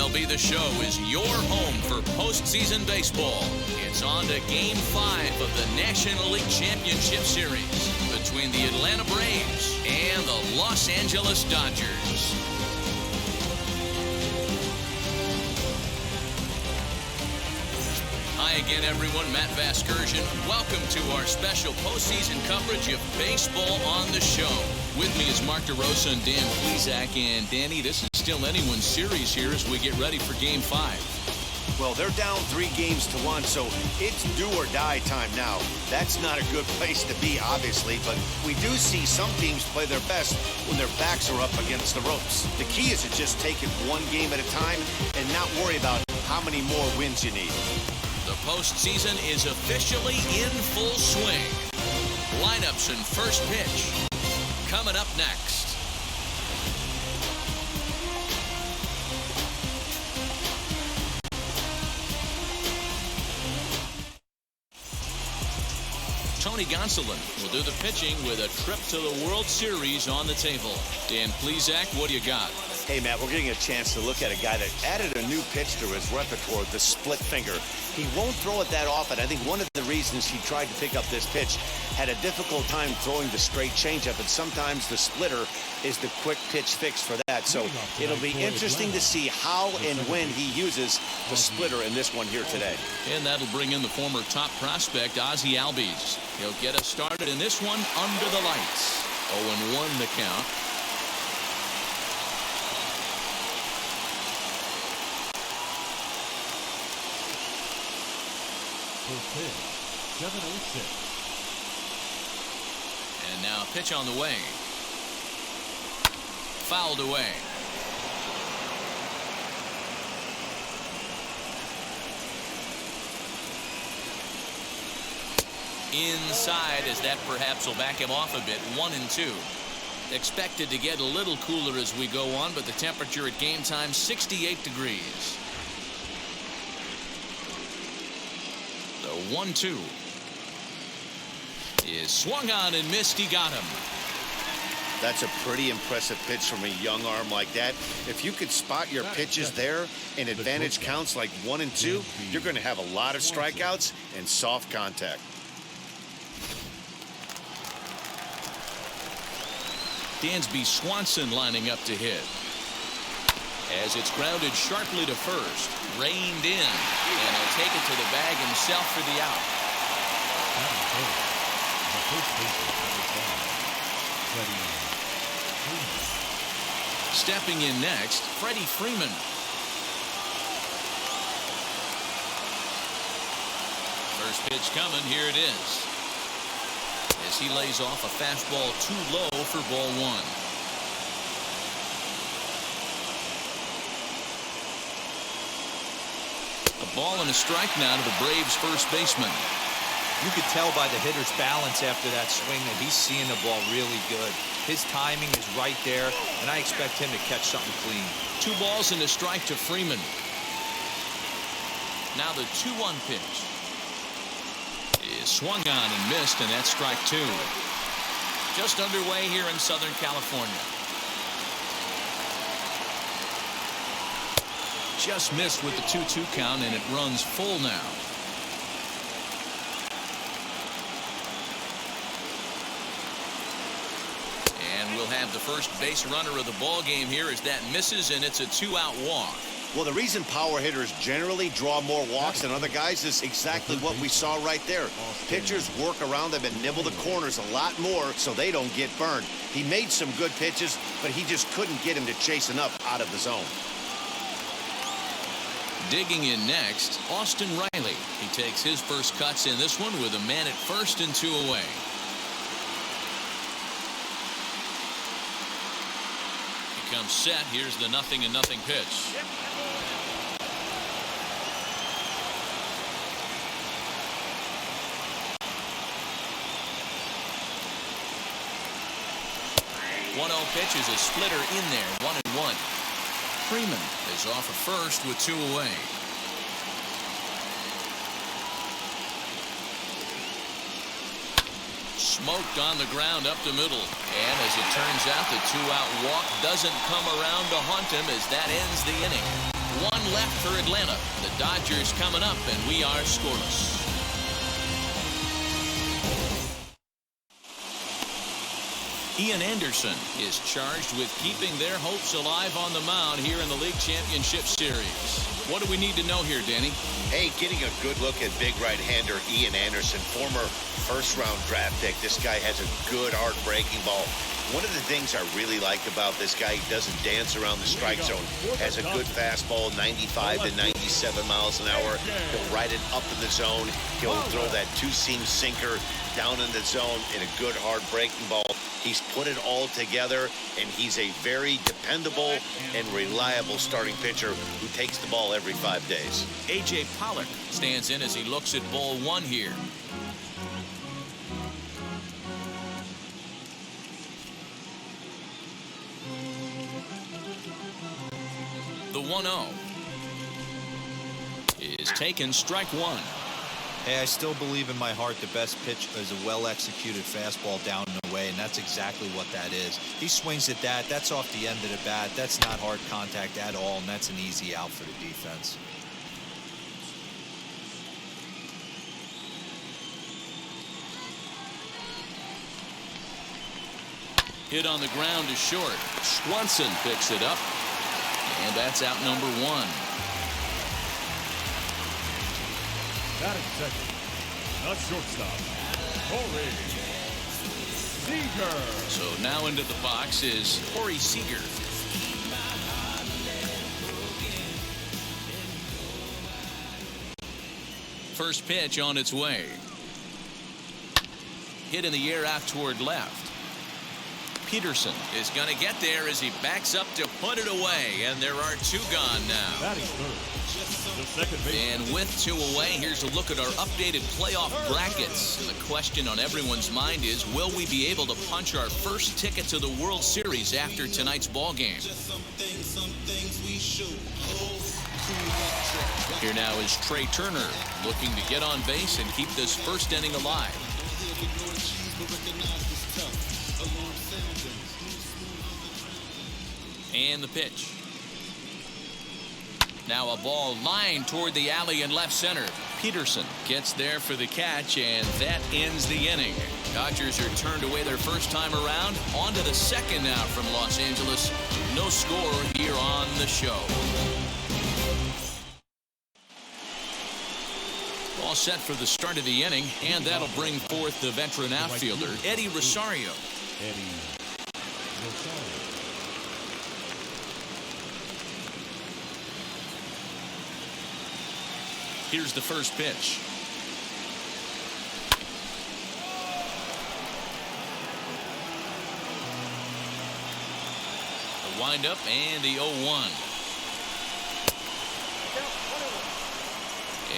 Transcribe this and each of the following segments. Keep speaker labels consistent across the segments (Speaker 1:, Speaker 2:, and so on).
Speaker 1: MLB The Show is your home for postseason baseball. It's on to Game 5 of the National League Championship Series between the Atlanta Braves and the Los Angeles Dodgers. Hi again, everyone. Matt Vasgersian. Welcome to our special postseason coverage of baseball on the show. With me is Mark DeRosa and Dan Plesac. And Danny, this is still anyone's series here as we get ready for Game 5.
Speaker 2: Well, they're down 3-1, so it's do or die time now. That's not a good place to be, obviously, but we do see some teams play their best when their backs are up against the ropes. The key is to just take it one game at a time and not worry about how many more wins you need.
Speaker 1: The postseason is officially in full swing. Lineups and first pitch coming up next. Tony Gonsolin will do the pitching with a trip to the World Series on the table. Dan Plesac, what do you got?
Speaker 2: Hey, Matt, we're getting a chance to look at a guy that added a new pitch to his repertoire, the split finger. He won't throw it that often. I think one of the reasons he tried to pick up this pitch had a difficult time throwing the straight changeup, and sometimes the splitter is the quick pitch fix for that. So it'll be interesting to see how and when he uses the splitter in this one here today.
Speaker 1: And that'll bring in the former top prospect, Ozzie Albies. He'll get us started in this one under the lights. 0-1 the count.
Speaker 3: Pitch, 7-0-6.
Speaker 1: And now a pitch on the way. Fouled away. Inside, as that perhaps will back him off a bit. 1-2. Expected to get a little cooler as we go on, but the temperature at game time 68 degrees. The 1-2 is swung on and missed. He got him.
Speaker 2: That's a pretty impressive pitch from a young arm like that. If you could spot your pitches there in advantage counts like 1 and 2, you're going to have a lot of strikeouts and soft contact.
Speaker 1: Dansby Swanson lining up to hit. As it's grounded sharply to first, reined in, and he'll take it to the bag himself for the out. Stepping in next, Freddie Freeman. First pitch coming, here it is. As he lays off a fastball too low for ball 1. A ball and a strike now to the Braves first baseman.
Speaker 4: You could tell by the hitter's balance after that swing that he's seeing the ball really good. His timing is right there, and I expect him to catch something clean.
Speaker 1: 2 balls and a strike to Freeman. Now the 2-1 pitch is swung on and missed, and that's strike 2. Just underway here in Southern California. Just missed with the 2-2 count, and it runs full now. And we'll have the first base runner of the ball game here as that misses, and it's a 2-out walk.
Speaker 2: Well, the reason power hitters generally draw more walks than other guys is exactly what we saw right there. Pitchers work around them and nibble the corners a lot more so they don't get burned. He made some good pitches, but he just couldn't get him to chase enough out of the zone.
Speaker 1: Digging in next, Austin Riley. He takes his first cuts in this one with a man at first and 2 away. He comes set. Here's the 0-0 pitch. Pitch is a splitter in there. 1-1. Freeman is off at first with 2 away. Smoked on the ground up the middle. And as it turns out, the 2-out walk doesn't come around to haunt him as that ends the inning. One left for Atlanta. The Dodgers coming up, and we are scoreless. Ian Anderson is charged with keeping their hopes alive on the mound here in the League Championship Series. What do we need to know here, Danny?
Speaker 2: Hey, getting a good look at big right-hander Ian Anderson, former first-round draft pick. This guy has a good, hard-breaking ball. One of the things I really like about this guy, he doesn't dance around the strike zone. Has a good fastball, 95 to 97 miles an hour. He'll ride it up in the zone. He'll throw that two-seam sinker down in the zone in a good, hard-breaking ball. He's put it all together, and he's a very dependable and reliable starting pitcher who takes the ball every 5 days.
Speaker 1: A.J. Pollock stands in as he looks at ball one here. The 1-0 is taken, strike one.
Speaker 4: Hey, I still believe in my heart the best pitch is a well-executed fastball down and away, and that's exactly what that is. He swings at that. That's off the end of the bat. That's not hard contact at all, and that's an easy out for the defense.
Speaker 1: Hit on the ground to short. Swanson picks it up, and that's out number one.
Speaker 3: Batting second, the shortstop, Corey Seager.
Speaker 1: So now into the box is Corey Seager. First pitch on its way. Hit in the air out toward left. Peterson is going to get there as he backs up to put it away, and there are two gone now.
Speaker 3: Batting third, the second baseman.
Speaker 1: And with two away, here's a look at our updated playoff brackets. The question on everyone's mind is, will we be able to punch our first ticket to the World Series after tonight's ball game? Here now is Trey Turner looking to get on base and keep this first inning alive. And the pitch. Now a ball lined toward the alley in left center. Peterson gets there for the catch, and that ends the inning. Dodgers are turned away their first time around. On to the second now from Los Angeles. No score here on the show. All set for the start of the inning, and that'll bring forth the veteran outfielder, Eddie Rosario.
Speaker 3: Eddie Rosario.
Speaker 1: Here's the first pitch. The windup and the 0-1.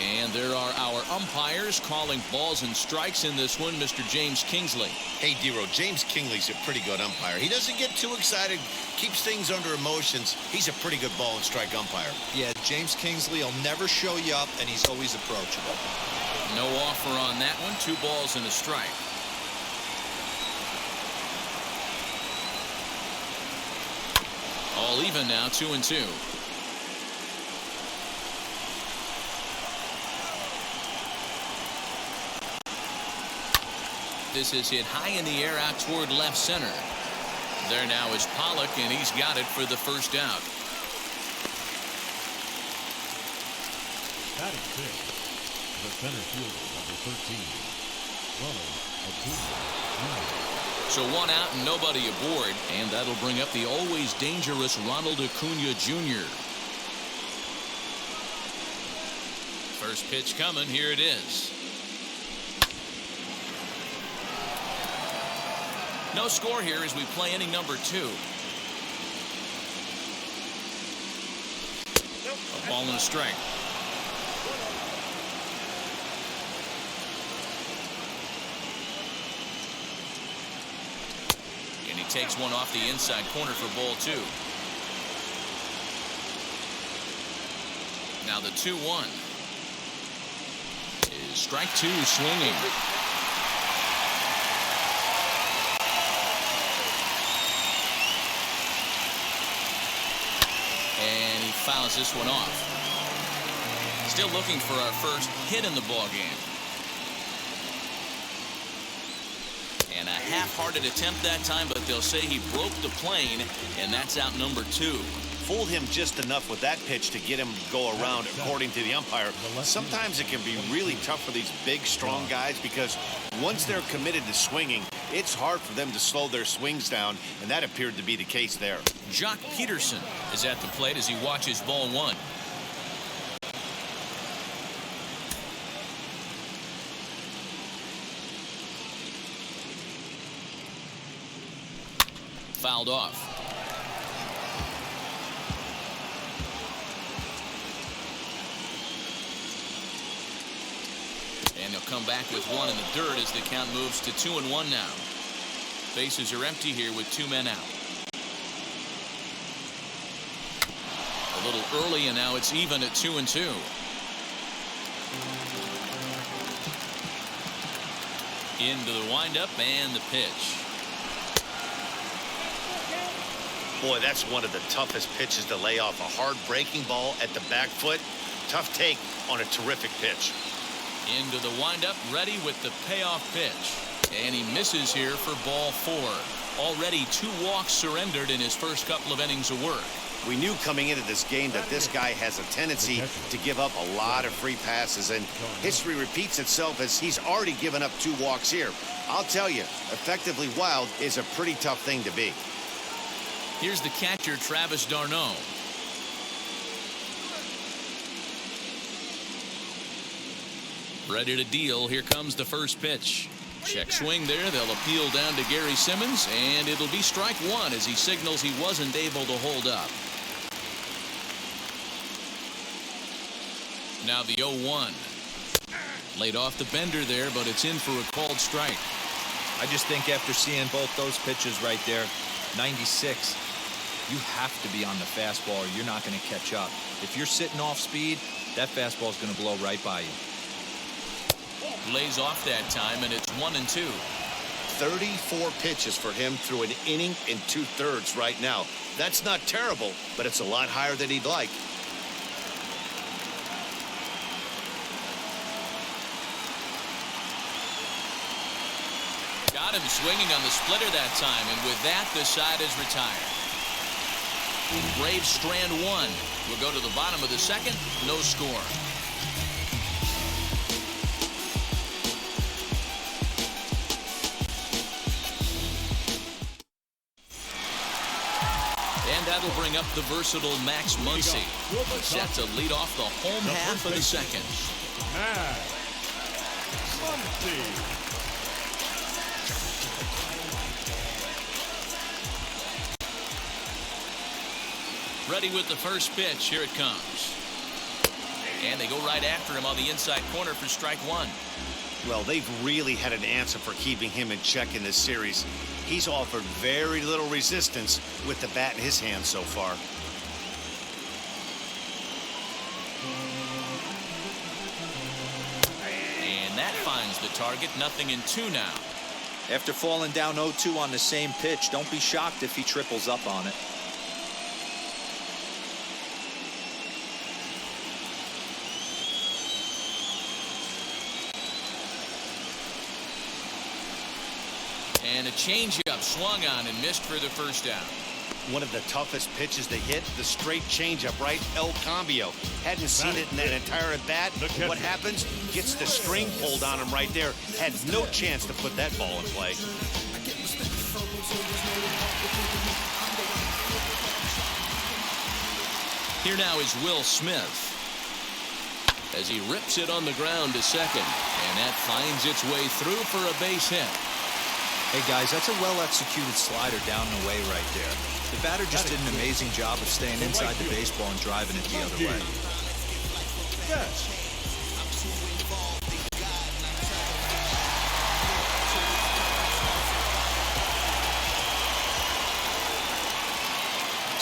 Speaker 1: And there are our umpires calling balls and strikes in this one, Mr. James Kingsley.
Speaker 2: Hey, Dero, James Kingley's a pretty good umpire. He doesn't get too excited, keeps things under emotions. He's a pretty good ball and strike umpire.
Speaker 4: Yeah, James Kingsley will never show you up, and he's always approachable.
Speaker 1: No offer on that one. 2 balls and a strike. All even now, 2-2. This is hit high in the air out toward left center. There now is Pollock, and he's got it for the first out.
Speaker 3: Batting fifth, the center fielder, number 13, Ronald Acuna.
Speaker 1: So 1 out and nobody aboard, and that'll bring up the always dangerous Ronald Acuna Jr. First pitch coming. Here it is. No score here as we play inning number 2. A ball and a strike. And he takes one off the inside corner for ball 2. Now the 2-1 is strike 2 swinging. fouls this one off. Still looking for our first hit in the ball game. And a half-hearted attempt that time, but they'll say he broke the plane, and that's out number 2.
Speaker 2: Fooled him just enough with that pitch to get him to go around, according to the umpire. Sometimes it can be really tough for these big, strong guys because once they're committed to swinging, it's hard for them to slow their swings down, and that appeared to be the case there.
Speaker 1: Jock Peterson is at the plate as he watches ball 1. Fouled off. And they'll come back with 1 in the dirt as the count moves to 2-1 now. Bases are empty here with 2 men out. A little early, and now it's even at 2-2. Into the windup and the pitch.
Speaker 2: Boy, that's one of the toughest pitches to lay off. A hard breaking ball at the back foot. Tough take on a terrific pitch.
Speaker 1: Into the windup, ready with the payoff pitch. And he misses here for ball 4. Already 2 walks surrendered in his first couple of innings of work.
Speaker 2: We knew coming into this game that this guy has a tendency to give up a lot of free passes, and history repeats itself as he's already given up 2 walks here. I'll tell you, effectively wild is a pretty tough thing to be.
Speaker 1: Here's the catcher, Travis d'Arnaud. Ready to deal. Here comes the first pitch. Check swing there. They'll appeal down to Gary Simmons, and it'll be strike 1 as he signals he wasn't able to hold up. Now the 0-1. Laid off the bender there, but it's in for a called strike.
Speaker 4: I just think after seeing both those pitches right there, 96, you have to be on the fastball or you're not going to catch up. If you're sitting off speed, that fastball is going to blow right by you.
Speaker 1: Lays off that time, and it's 1-2.
Speaker 2: 34 pitches for him through an inning and 2/3 right now. That's not terrible, but it's a lot higher than he'd like.
Speaker 1: Got him swinging on the splitter that time, and with that, the side is retired. Braves strand 1. We'll go to the bottom of the second. No score. And that'll bring up the versatile Max Muncy. Set to lead off the home half of the second.
Speaker 3: Max Muncy.
Speaker 1: Ready with the first pitch. Here it comes. And they go right after him on the inside corner for strike 1.
Speaker 2: Well, they've really had an answer for keeping him in check in this series. He's offered very little resistance with the bat in his hand so far.
Speaker 1: And that finds the target. 0-2 now.
Speaker 4: After falling down 0-2 on the same pitch, don't be shocked if he triples up on it.
Speaker 1: And a changeup swung on and missed for the first down.
Speaker 2: One of the toughest pitches to hit, the straight changeup, right? El Cambio. Hadn't seen it in that entire at bat. What happens? Gets the string pulled on him right there. Had no chance to put that ball in play.
Speaker 1: Here now is Will Smith as he rips it on the ground to second, and that finds its way through for a base hit.
Speaker 4: Hey guys, that's a well-executed slider down and away right there. The batter just did an amazing job of staying inside the baseball and driving it the other way.
Speaker 3: Yes.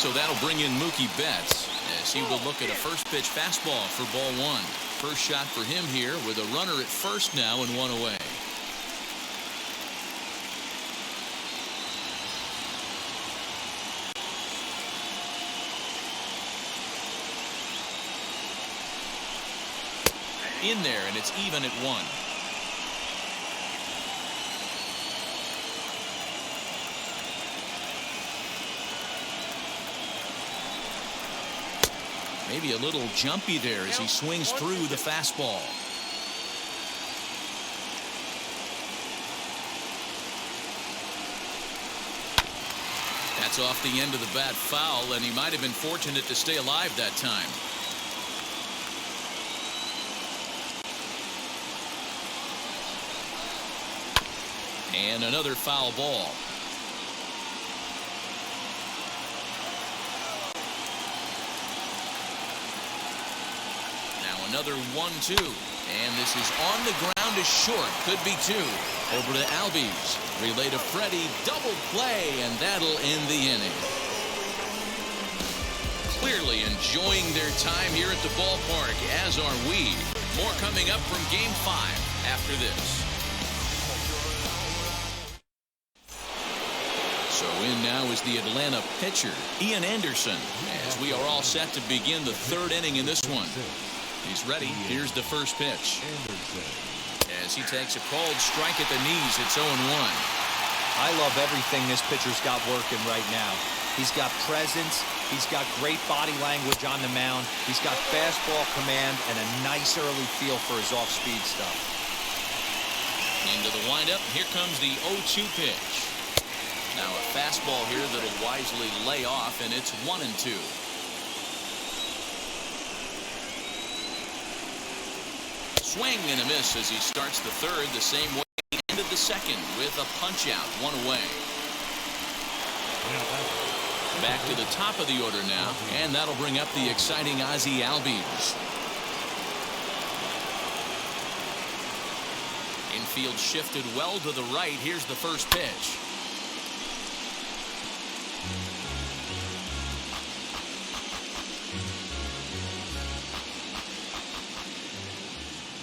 Speaker 1: So that'll bring in Mookie Betts as he will look at a first pitch fastball for ball 1. First shot for him here with a runner at first now and 1 away. in there, and it's even at 1. Maybe a little jumpy there as he swings through the fastball. That's off the end of the bat foul, and he might have been fortunate to stay alive that time. And another foul ball. Now another 1-2. And this is on the ground is short. Could be 2. Over to Albies. Relay to Freddie. Double play, and that'll end the inning. Clearly enjoying their time here at the ballpark, as are we. More coming up from Game 5 after this. So in now is the Atlanta pitcher, Ian Anderson, as we are all set to begin the 3rd inning in this one. He's ready. Here's the first pitch. As he takes a cold strike at the knees, it's 0-1.
Speaker 4: I love everything this pitcher's got working right now. He's got presence. He's got great body language on the mound. He's got fastball command and a nice early feel for his off-speed stuff.
Speaker 1: Into the windup. Here comes the 0-2 pitch. Now a fastball here that'll wisely lay off, and it's 1-2. Swing and a miss as he starts the 3rd the same way he ended the 2nd with a punch out, 1 away. Back to the top of the order now, and that'll bring up the exciting Ozzie Albies. Infield shifted well to the right. Here's the first pitch.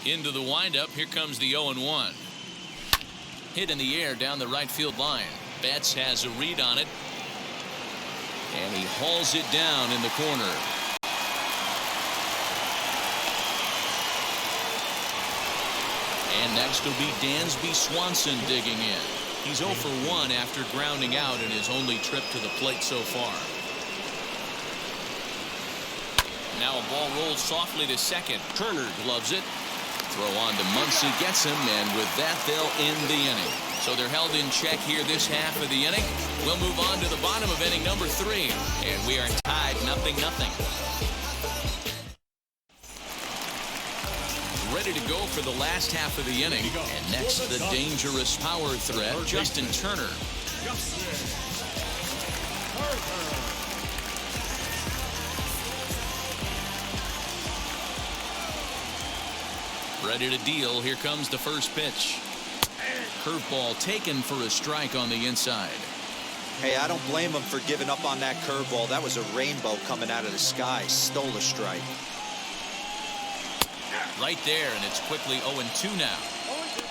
Speaker 1: Into the windup. Here comes the 0-1. Hit in the air down the right field line. Betts has a read on it. And he hauls it down in the corner. And next will be Dansby Swanson digging in. He's 0 for 1 after grounding out in his only trip to the plate so far. Now a ball rolls softly to second. Turner gloves it. Throw on to Muncy, gets him, and with that they'll end the inning. So they're held in check here this half of the inning. We'll move on to the bottom of inning number 3, and we are tied 0-0. Ready to go for the last half of the inning. And next, the dangerous power threat, Justin Turner. Ready to deal. Here comes the first pitch. Curveball taken for a strike on the inside.
Speaker 4: Hey, I don't blame him for giving up on that curveball. That was a rainbow coming out of the sky. Stole a strike.
Speaker 1: Right there, and it's quickly 0-2 now.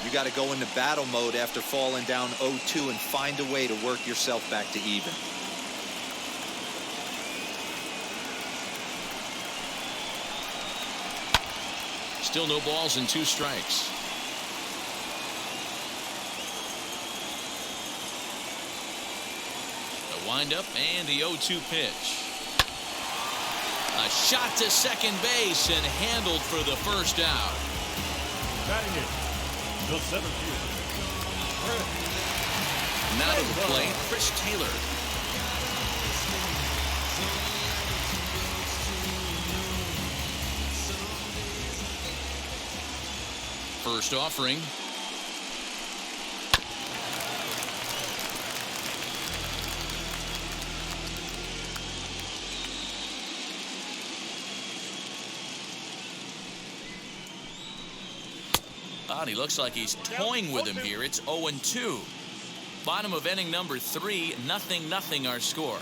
Speaker 4: You got to go into battle mode after falling down 0-2 and find a way to work yourself back to even.
Speaker 1: Still no balls and 2 strikes. The windup and the 0-2 pitch. A shot to second base and handled for the first out.
Speaker 3: Batting it, the center fielder.
Speaker 1: Now to the plate, Chris Taylor. First offering. And he looks like he's toying with him here. It's 0-2. Bottom of inning number 3, 0-0 our score.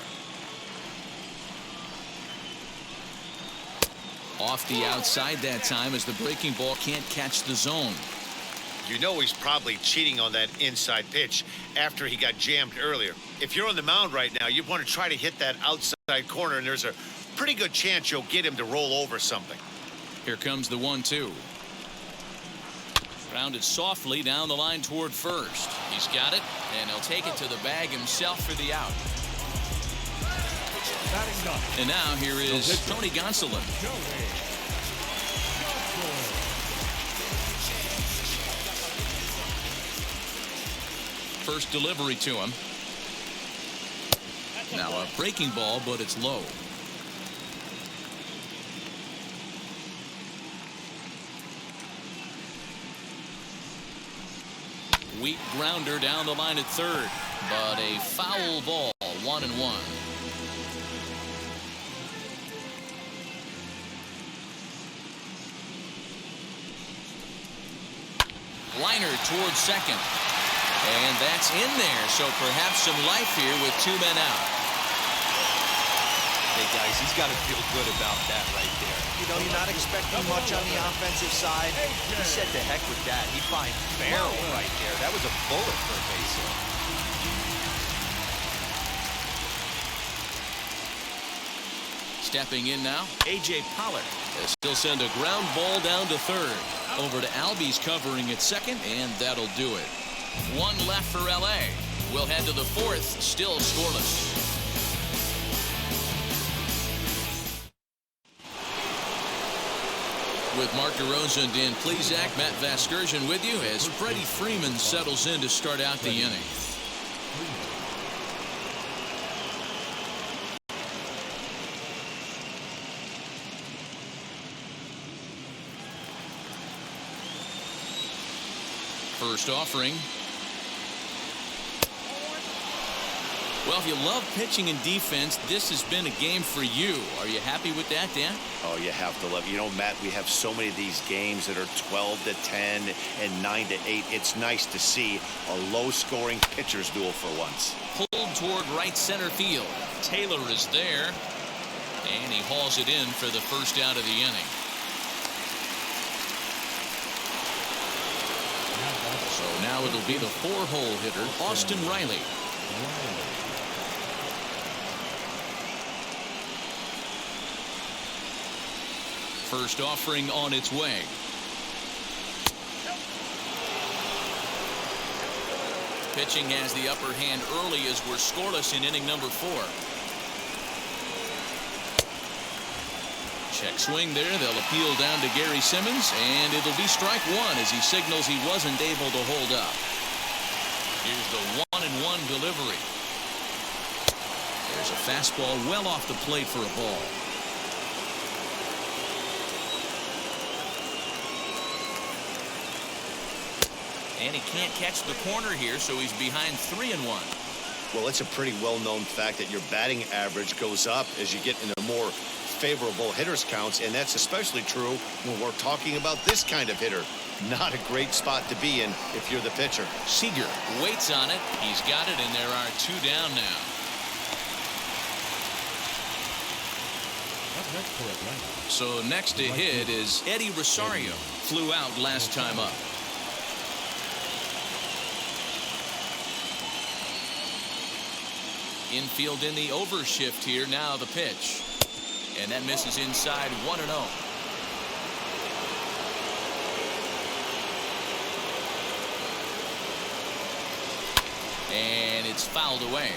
Speaker 1: Off the outside that time as the breaking ball can't catch the zone.
Speaker 5: You know he's probably cheating on that inside pitch after he got jammed earlier. If you're on the mound right now, you want to try to hit that outside corner, and there's a pretty good chance you'll get him to roll over something.
Speaker 1: Here comes the 1-2. Grounded softly down the line toward first. He's got it, and he'll take it to the bag himself for the out. And now here is Tony Gonsolin. First delivery to him. Now a breaking ball, but it's low. Weak grounder down the line at third, but a foul ball, 1-1. Liner towards second, and that's in there, so perhaps some life here with 2 men out.
Speaker 4: Hey guys, he's got to feel good about that right there. You know, you're not expecting much on the offensive side. He said to heck with that. He finds barrel right there. That was a bullet for a base hit.
Speaker 1: Stepping in now, A.J. Pollard. They'll send a ground ball down to third. Over to Albies covering at second, and that'll do it. 1 left for L.A. We'll head to the fourth, still scoreless. With Mark DeRosa and Dan Plesac, Matt Vasgersian with you as Freddie Freeman settles in to start out the inning. First offering. Well, if you love pitching and defense, this has been a game for you. Are you happy with that, Dan?
Speaker 2: Oh, you have to love it. You know, Matt, we have so many of these games that are 12-10 and 9-8. It's nice to see a low-scoring pitcher's duel for once.
Speaker 1: Pulled toward right center field. Taylor is there, and he hauls it in for the first out of the inning. So now it'll be the 4-hole hitter, Austin Riley. First offering on its way. Pitching has the upper hand early as we're scoreless in inning number 4. Check swing there. They'll appeal down to Gary Simmons, and it'll be strike 1 as he signals he wasn't able to hold up. Here's the 1-1 delivery. There's a fastball well off the plate for a ball. And he can't catch the corner here, so he's behind 3-1.
Speaker 2: Well, it's a pretty well-known fact that your batting average goes up as you get into more favorable hitters counts, and that's especially true when we're talking about this kind of hitter. Not a great spot to be in if you're the pitcher.
Speaker 1: Seager waits on it. He's got it, and there are 2 down now. So next to hit is Eddie Rosario. Flew out last time up. Infield in the overshift here. Now the pitch. And that misses inside 1-0. And it's fouled away.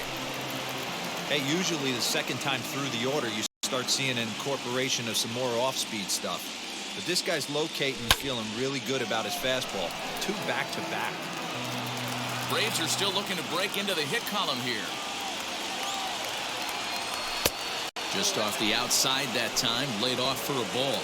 Speaker 4: Hey, usually the second time through the order, you start seeing an incorporation of some more off-speed stuff. But this guy's locating and feeling really good about his fastball. 2 back-to-back.
Speaker 1: Braves are still looking to break into the hit column here. Just off the outside that time, laid off for a ball.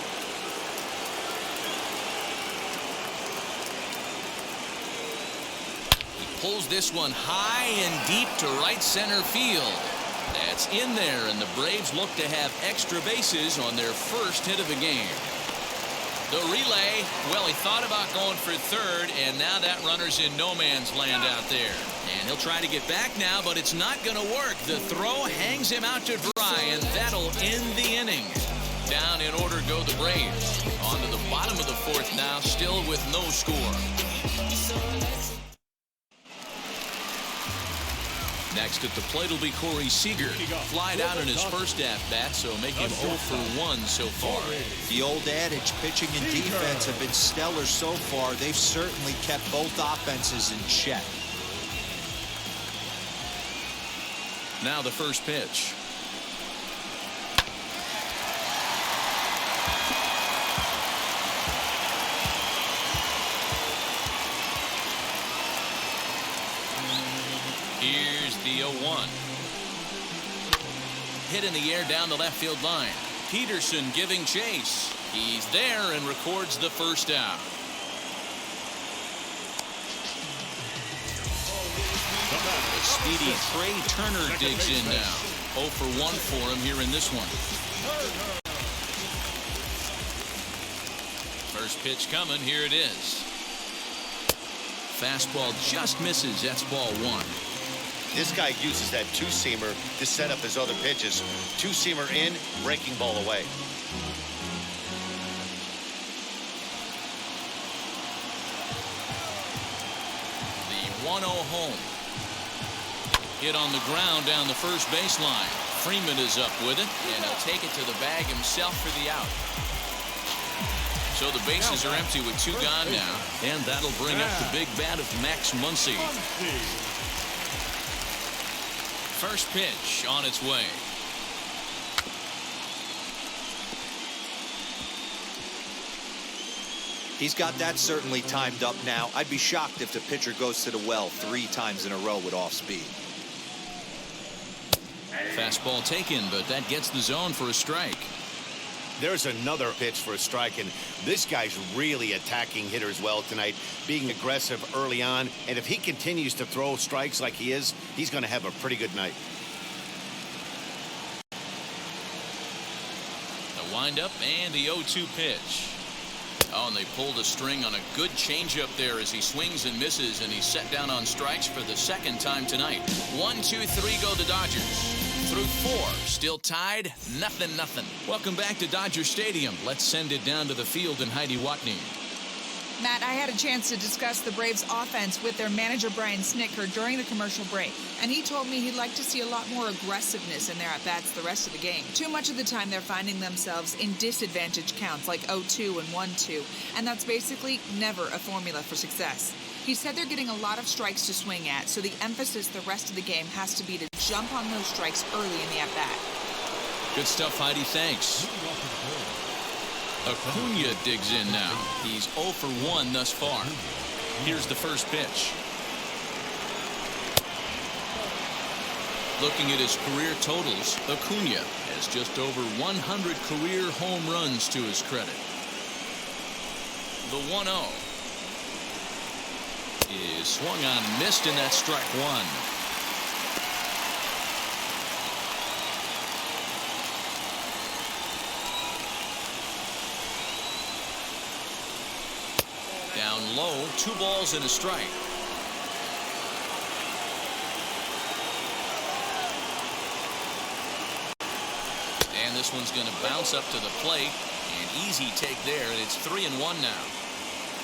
Speaker 1: He pulls this one high and deep to right center field. That's in there, and the Braves look to have extra bases on their first hit of the game. The relay, well, he thought about going for third, and now that runner's in no man's land out there. And he'll try to get back now, but it's not going to work. The throw hangs him out to dry, and that'll end the inning. Down in order go the Braves. On to the bottom of the 4th now, still with no score. Next at the plate will be Corey Seager. Flied out in his first at-bat, so make him 0 for 1 so far.
Speaker 4: The old adage, pitching and defense have been stellar so far. They've certainly kept both offenses in check.
Speaker 1: Now the first pitch. Here's the 0-1. Hit in the air down the left field line. Peterson giving chase. He's there and records the first out. The speedy Trey Turner digs in now. 0 for 1 for him here in this one. First pitch coming. Here it is. Fastball just misses. That's ball 1.
Speaker 5: This guy uses that two-seamer to set up his other pitches. Two-seamer in, breaking ball away.
Speaker 1: The 1-0 home. Hit on the ground down the first baseline. Freeman is up with it, and he'll take it to the bag himself for the out. So the bases are empty with 2 gone now, and that'll bring up the big bat of Max Muncy. First pitch on its way.
Speaker 4: He's got that certainly timed up now. I'd be shocked if the pitcher goes to the well 3 times in a row with off speed.
Speaker 1: Fastball taken, but that gets the zone for a strike.
Speaker 2: There's another pitch for a strike, and this guy's really attacking hitters well tonight, being aggressive early on, and if he continues to throw strikes like he is, he's going to have a pretty good night.
Speaker 1: The windup and the 0-2 pitch. Oh, and they pulled a string on a good changeup there as he swings and misses, and he's set down on strikes for the second time tonight. 1, 2, 3 go the Dodgers. Through 4, still tied, 0-0. Welcome back to Dodger Stadium. Let's send it down to the field in Heidi Watney.
Speaker 6: Matt, I had a chance to discuss the Braves offense with their manager Brian Snitker during the commercial break, and he told me he'd like to see a lot more aggressiveness in their at-bats the rest of the game. Too much of the time they're finding themselves in disadvantage counts like 0-2 and 1-2, and that's basically never a formula for success. He said they're getting a lot of strikes to swing at, so the emphasis the rest of the game has to be to jump on those strikes early in the at-bat.
Speaker 1: Good stuff, Heidi. Thanks. Acuna digs in now. He's 0 for 1 thus far. Here's the first pitch. Looking at his career totals, Acuna has just over 100 career home runs to his credit. The 1-0 is swung on and missed, and that's strike 1. Down low, 2 balls and a strike. And this one's going to bounce up to the plate. An easy take there, and it's 3-1 now.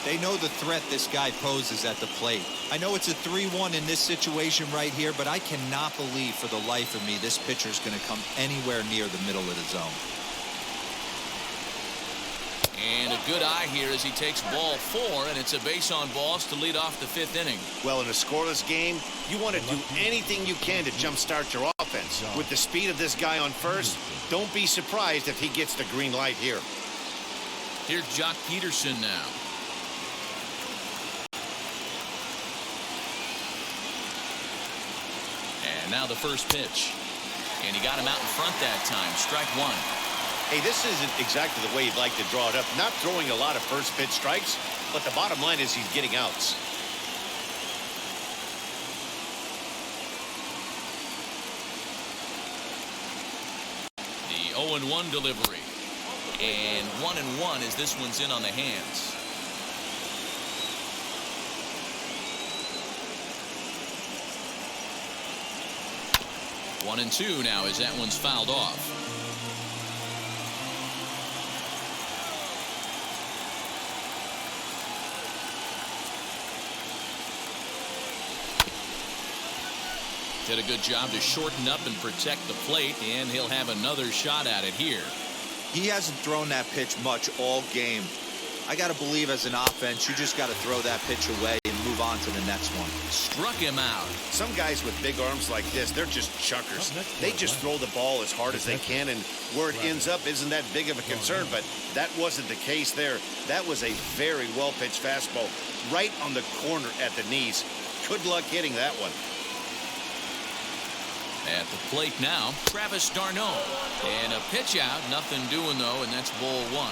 Speaker 4: They know the threat this guy poses at the plate. I know it's a 3-1 in this situation right here, but I cannot believe for the life of me this pitcher is going to come anywhere near the middle of the zone.
Speaker 1: And a good eye here as he takes ball 4, and it's a base on balls to lead off the 5th inning.
Speaker 2: Well, in a scoreless game, you want to do anything you can to jumpstart your offense. With the speed of this guy on first, don't be surprised if he gets the green light here.
Speaker 1: Here's Jock Peterson now. And now the first pitch. And he got him out in front that time. Strike 1.
Speaker 2: Hey, this isn't exactly the way you'd like to draw it up. Not throwing a lot of first pitch strikes, but the bottom line is he's getting outs.
Speaker 1: The 0-1 delivery. And 1-1 as this one's in on the hands. One and 2 now as that one's fouled off. Did a good job to shorten up and protect the plate, and he'll have another shot at it here.
Speaker 4: He hasn't thrown that pitch much all game. I got to believe as an offense, you just got to throw that pitch away and move on to the next one.
Speaker 1: Struck him out.
Speaker 2: Some guys with big arms like this, they're just chuckers. They just throw the ball as hard as they can, and where it ends up isn't that big of a concern, but that wasn't the case there. That was a very well-pitched fastball right on the corner at the knees. Good luck hitting that one.
Speaker 1: At the plate now, Travis d'Arnaud. And a pitch out, nothing doing though, and that's ball one.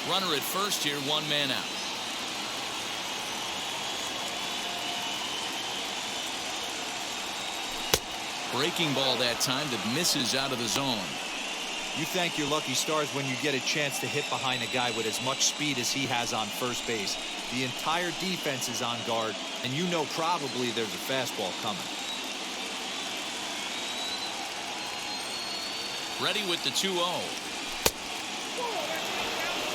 Speaker 1: Runner at first here, one man out. Breaking ball that time that misses out of the zone.
Speaker 4: You thank your lucky stars when you get a chance to hit behind a guy with as much speed as he has on first base. The entire defense is on guard, and you know probably there's a fastball coming.
Speaker 1: Ready with the 2-0.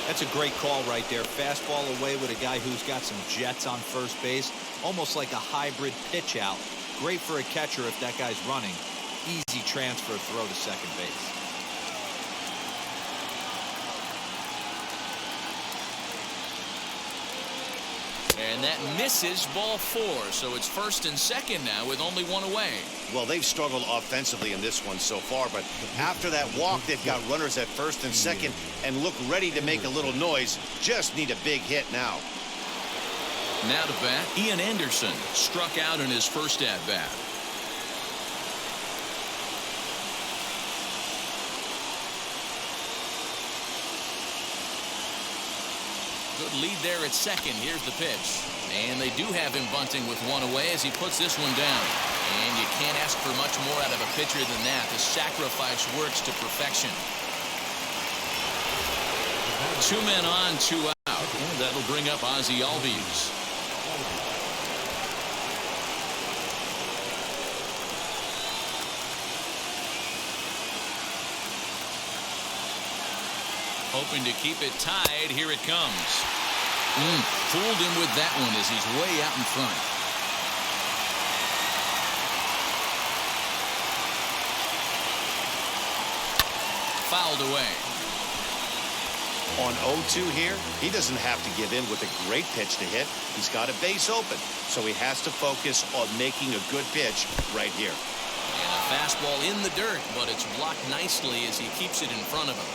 Speaker 4: That's a great call right there. Fastball away with a guy who's got some jets on first base. Almost like a hybrid pitch out. Great for a catcher if that guy's running. Easy transfer throw to second base.
Speaker 1: And that misses, ball four. So it's first and second now with only one away.
Speaker 2: Well, they've struggled offensively in this one so far, but after that walk, they've got runners at first and second and look ready to make a little noise. Just need a big hit now.
Speaker 1: Now to bat, Ian Anderson struck out in his first at bat. Good lead there at second. Here's the pitch. And they do have him bunting with one away as he puts this one down. And you can't ask for much more out of a pitcher than that. The sacrifice works to perfection. 2 men on, 2 out. And that'll bring up Ozzie Albies. Hoping to keep it tied. Here it comes. Fooled him with that one as he's way out in front. Fouled away.
Speaker 2: On 0-2 here, he doesn't have to give in with a great pitch to hit. He's got a base open, so he has to focus on making a good pitch right here.
Speaker 1: And a fastball in the dirt, but it's blocked nicely as he keeps it in front of him.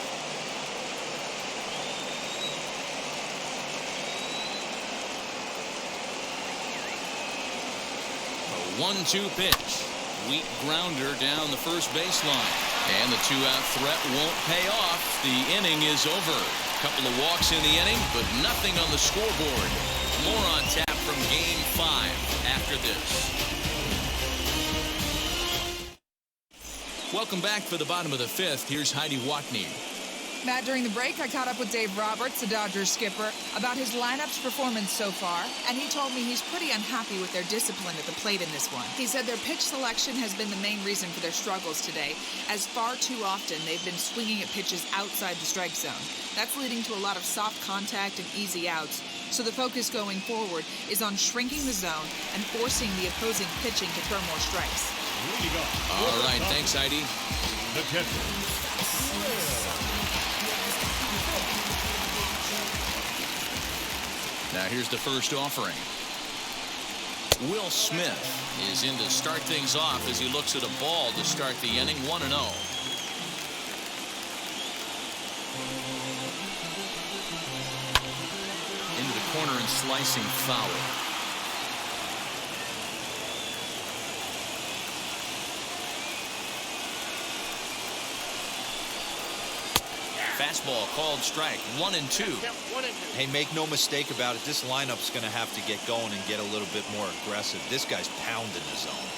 Speaker 1: 1-2 pitch. Weak grounder down the first baseline. And the 2-out threat won't pay off. The inning is over. Couple of walks in the inning, but nothing on the scoreboard. More on tap from Game 5 after this. Welcome back for the bottom of the 5th. Here's Heidi Watney.
Speaker 6: Matt, during the break, I caught up with Dave Roberts, the Dodgers skipper, about his lineup's performance so far, and he told me he's pretty unhappy with their discipline at the plate in this one. He said their pitch selection has been the main reason for their struggles today, as far too often they've been swinging at pitches outside the strike zone. That's leading to a lot of soft contact and easy outs, so the focus going forward is on shrinking the zone and forcing the opposing pitching to throw more strikes.
Speaker 1: All right, thanks, Heidi.
Speaker 3: The catcher.
Speaker 1: Now here's the first offering. Will Smith is in to start things off as he looks at a ball to start the inning. 1-0. Into the corner and slicing foul. Fastball called strike. 1-2.
Speaker 4: Hey, make no mistake about it. This lineup's going to have to get going and get a little bit more aggressive. This guy's pounding the zone.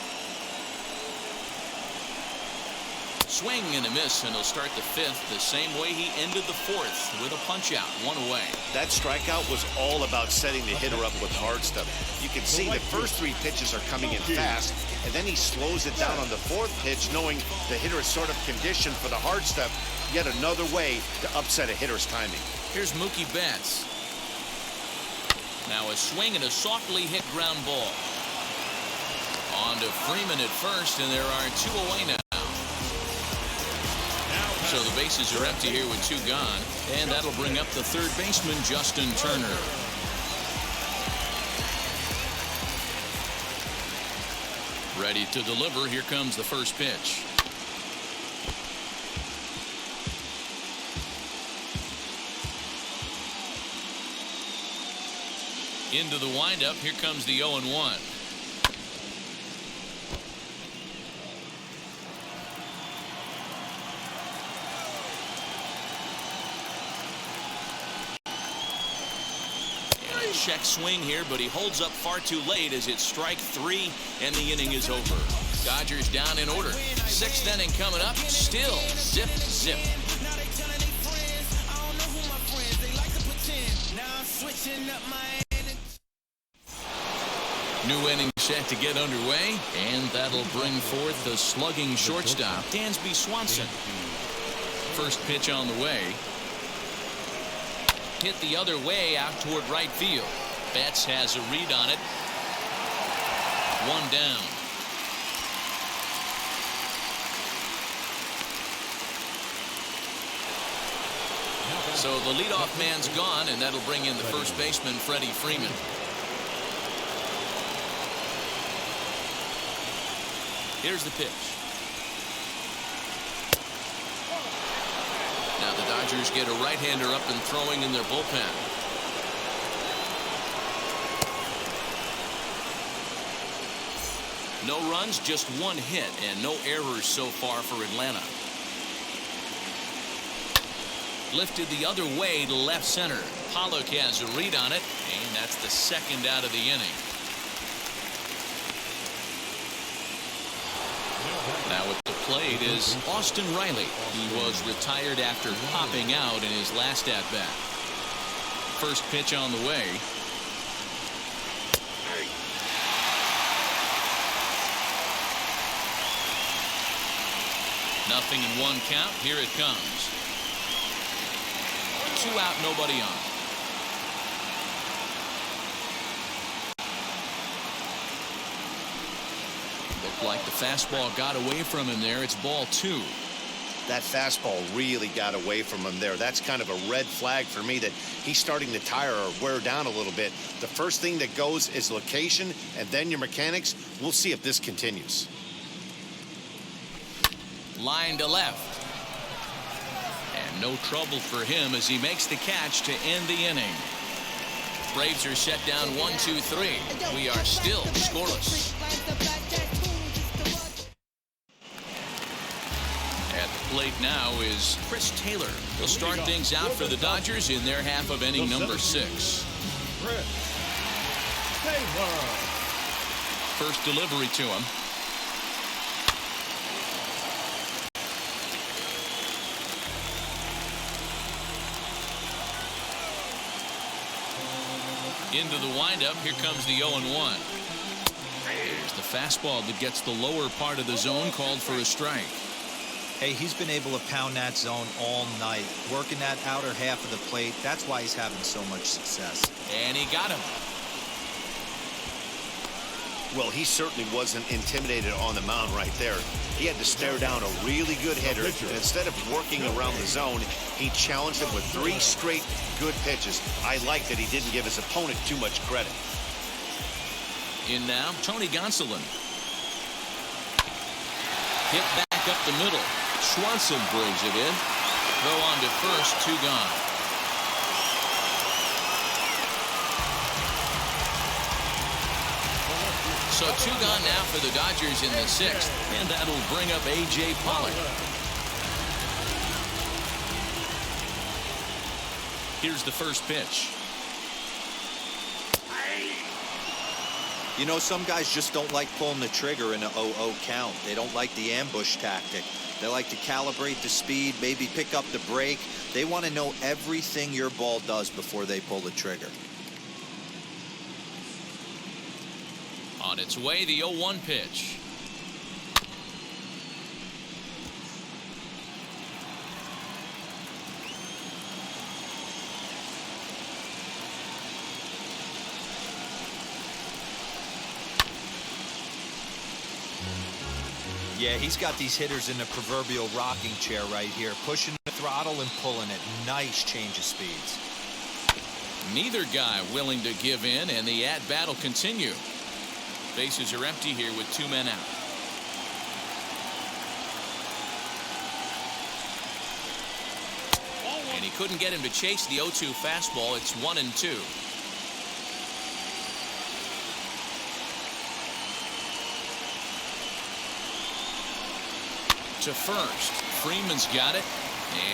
Speaker 1: Swing and a miss, and he'll start the 5th the same way he ended the 4th with a punch out. 1 away.
Speaker 2: That strikeout was all about setting the hitter up with hard stuff. You can see the first 3 pitches are coming in fast, and then he slows it down on the 4th pitch, knowing the hitter is sort of conditioned for the hard stuff. Yet another way to upset a hitter's timing.
Speaker 1: Here's Mookie Betts. Now a swing and a softly hit ground ball. On to Freeman at first, and there are 2 away now. So the bases are empty here with 2 gone, and that'll bring up the third baseman, Justin Turner. Ready to deliver. Here comes the first pitch. Into the windup. Here comes the 0-1. Check swing here, but he holds up far too late as it's strike 3 and the inning is over. Dodgers down in order. 6th inning coming up. Still zip zip. New inning set to get underway, and that'll bring forth the slugging shortstop, Dansby Swanson. First pitch on the way. Hit the other way out toward right field. Betts has a read on it. 1 down. So the leadoff man's gone, and that'll bring in the first baseman, Freddie Freeman. Here's the pitch. Now the Dodgers get a right-hander up and throwing in their bullpen. No runs, just 1 hit, and no errors so far for Atlanta. Lifted the other way to left center. Pollock has a read on it, and that's the 2nd out of the inning. Now at the plate is Austin Riley. He was retired after popping out in his last at-bat. First pitch on the way. Nothing in 1 count. Here it comes. 2 out, nobody on. Looked like the fastball got away from him there. It's ball 2.
Speaker 2: That fastball really got away from him there. That's kind of a red flag for me that he's starting to tire or wear down a little bit. The first thing that goes is location and then your mechanics. We'll see if this continues.
Speaker 1: Line to left. And no trouble for him as he makes the catch to end the inning. Braves are set down 1-2-3. We are still scoreless. At the plate now is Chris Taylor. He'll start things out for the Dodgers in their half of inning number 6. First delivery to him. Into the windup. Here comes the 0-1. There's the fastball that gets the lower part of the zone, called for a strike.
Speaker 4: Hey, he's been able to pound that zone all night, working that outer half of the plate. That's why he's having so much success. And he got him.
Speaker 2: Well, he certainly wasn't intimidated on the mound right there. He had to stare down a really good hitter, and instead of working around the zone, he challenged him with 3 straight good pitches. I like that he didn't give his opponent too much credit.
Speaker 1: In now, Tony Gonsolin. Hit back up the middle. Swanson brings it in. Throw on to first, 2 gone. So 2 gone now for the Dodgers in the 6th, and that'll bring up A.J. Pollock. Here's the first pitch.
Speaker 4: You know, some guys just don't like pulling the trigger in an 0-0 count. They don't like the ambush tactic. They like to calibrate the speed, maybe pick up the brake. They want to know everything your ball does before they pull the trigger.
Speaker 1: On its way, the 0-1 pitch.
Speaker 4: Yeah, he's got these hitters in the proverbial rocking chair right here, pushing the throttle and pulling it. Nice change of speeds.
Speaker 1: Neither guy willing to give in, and the at-bat will continue. Bases are empty here with 2 men out. And he couldn't get him to chase the 0-2 fastball. It's 1-2. To first. Freeman's got it,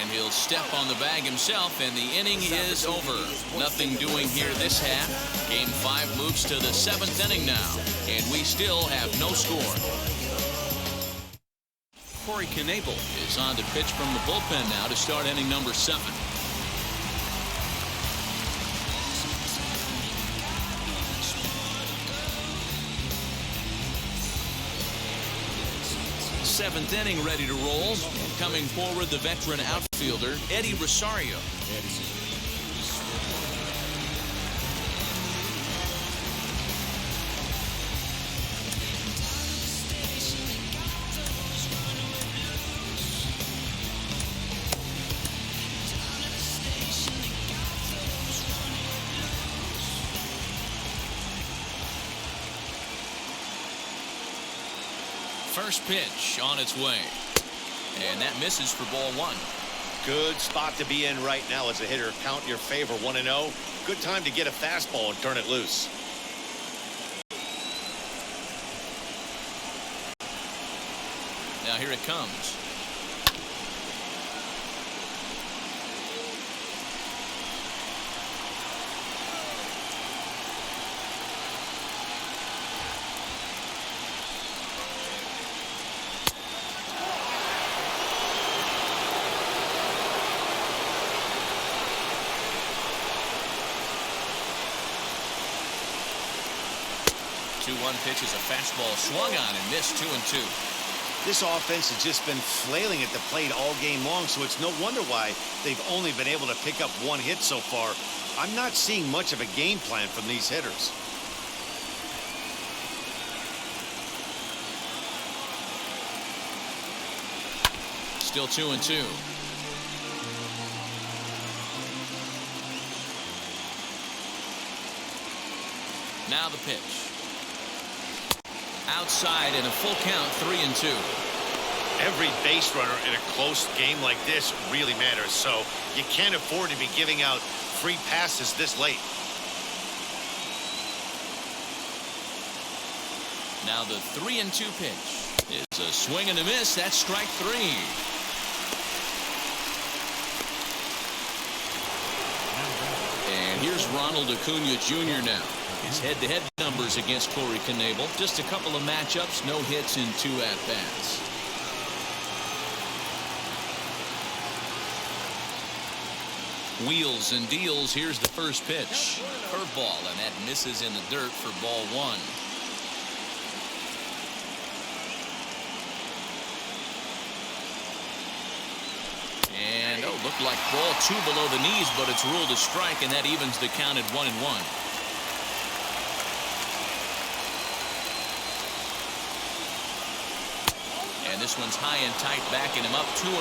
Speaker 1: and he'll step on the bag himself, and the inning is over. Nothing doing here this half. Game 5 moves to the 7th inning now, and we still have no score. Corey Knebel is on to pitch from the bullpen now to start inning number 7. Seventh inning ready to roll. Coming forward, the veteran outfielder, Eddie Rosario. First pitch on its way, and that misses for ball 1.
Speaker 2: Good spot to be in right now as a hitter. Count your favor, 1-0. Good time to get a fastball and turn it loose.
Speaker 1: Now here it comes. One pitch is a fastball swung on and missed. 2-2.
Speaker 2: This offense has just been flailing at the plate all game long, so it's no wonder why they've only been able to pick up 1 hit so far. I'm not seeing much of a game plan from these hitters.
Speaker 1: Still 2-2. Now the pitch. Outside and a full count, 3-2.
Speaker 5: Every base runner in a close game like this really matters, so you can't afford to be giving out free passes this late.
Speaker 1: Now the 3-2 pitch is a swing and a miss. That's strike 3. And here's Ronald Acuna Jr. now. His head-to-head numbers against Corey Knebel. Just a couple of matchups, no hits in 2 at-bats. Wheels and deals. Here's the first pitch. Curveball, and that misses in the dirt for ball 1. And, looked like ball 2 below the knees, but it's ruled a strike, and that evens the count at 1-1. And this one's high and tight, backing him up. 2-1.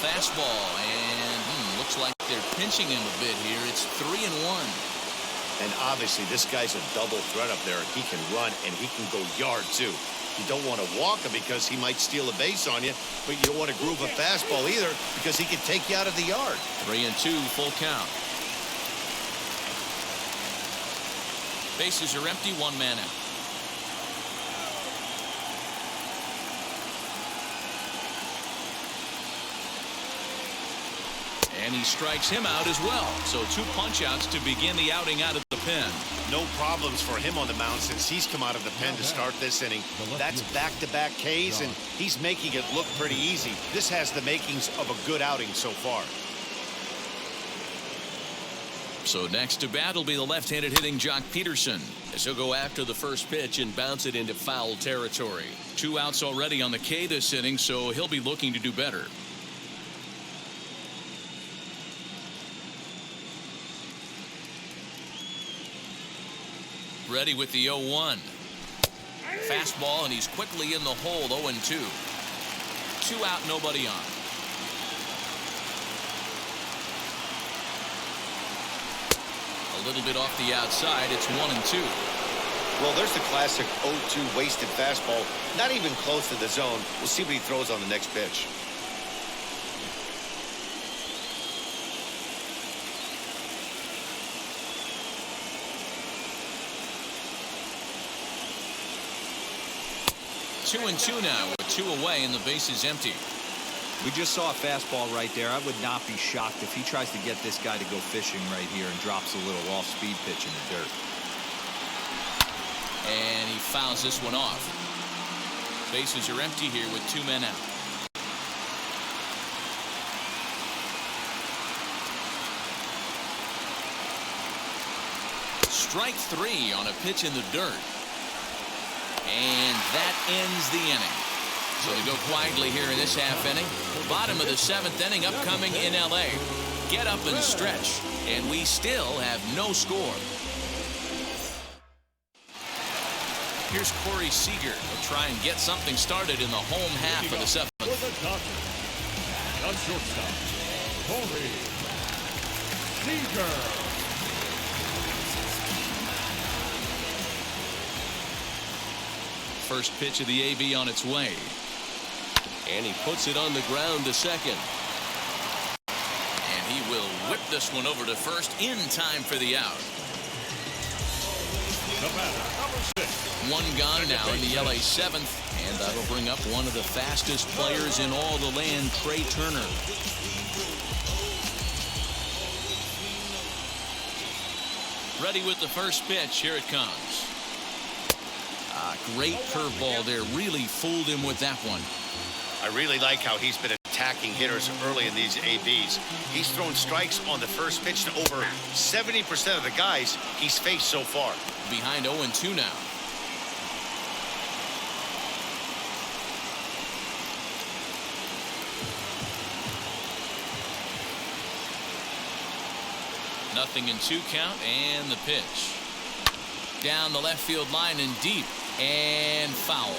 Speaker 1: Fastball, and looks like they're pinching him a bit here. It's 3-1.
Speaker 2: And obviously this guy's a double threat up there. He can run and he can go yard too. You don't want to walk him because he might steal a base on you, but you don't want to groove a fastball either because he can take you out of the yard.
Speaker 1: 3-2, full count. Bases are empty, 1 man out. And he strikes him out as well. So 2 punch-outs to begin the outing out of the pen.
Speaker 2: No problems for him on the mound since he's come out of the pen to start this inning. That's back-to-back Ks, and he's making it look pretty easy. This has the makings of a good outing so far.
Speaker 1: So next to bat will be the left-handed hitting Jock Peterson, as he'll go after the first pitch and bounce it into foul territory. 2 outs already on the K this inning, so he'll be looking to do better. ready with the 0-1. Fastball, and he's quickly in the hole. 0-2. 2 out, nobody on. A little bit off the outside. It's 1-2.
Speaker 5: Well, there's the classic 0-2 wasted fastball. Not even close to the zone. We'll see what he throws on the next pitch.
Speaker 1: Two and two now with 2 away and the base is empty.
Speaker 4: We just saw a fastball right there. I would not be shocked if he tries to get this guy to go fishing right here and drops a little off-speed pitch in the dirt.
Speaker 1: And he fouls this one off. Bases are empty here with 2 men out. Strike 3 on a pitch in the dirt. And that ends the inning. So to go quietly here in this half inning, bottom of the 7th inning upcoming in LA. Get up and stretch, and we still have no score. Here's Corey Seager to try and get something started in the home half of the 7th.
Speaker 3: For the Dodgers, the shortstop, Corey Seager.
Speaker 1: First pitch of the AB on its way. And he puts it on the ground to second. And he will whip this one over to first in time for the out.
Speaker 3: The batter, number 6.
Speaker 1: 1 gone now in the LA 7th. And that'll bring up one of the fastest players in all the land, Trey Turner. Ready with the first pitch. Here it comes. Great curveball there. Really fooled him with that one.
Speaker 5: I really like how he's been attacking hitters early in these ABs. He's thrown strikes on the first pitch to over 70% of the guys he's faced so far.
Speaker 1: Behind 0-2 now. Nothing in 2 count, and the pitch. Down the left field line and deep, and foul.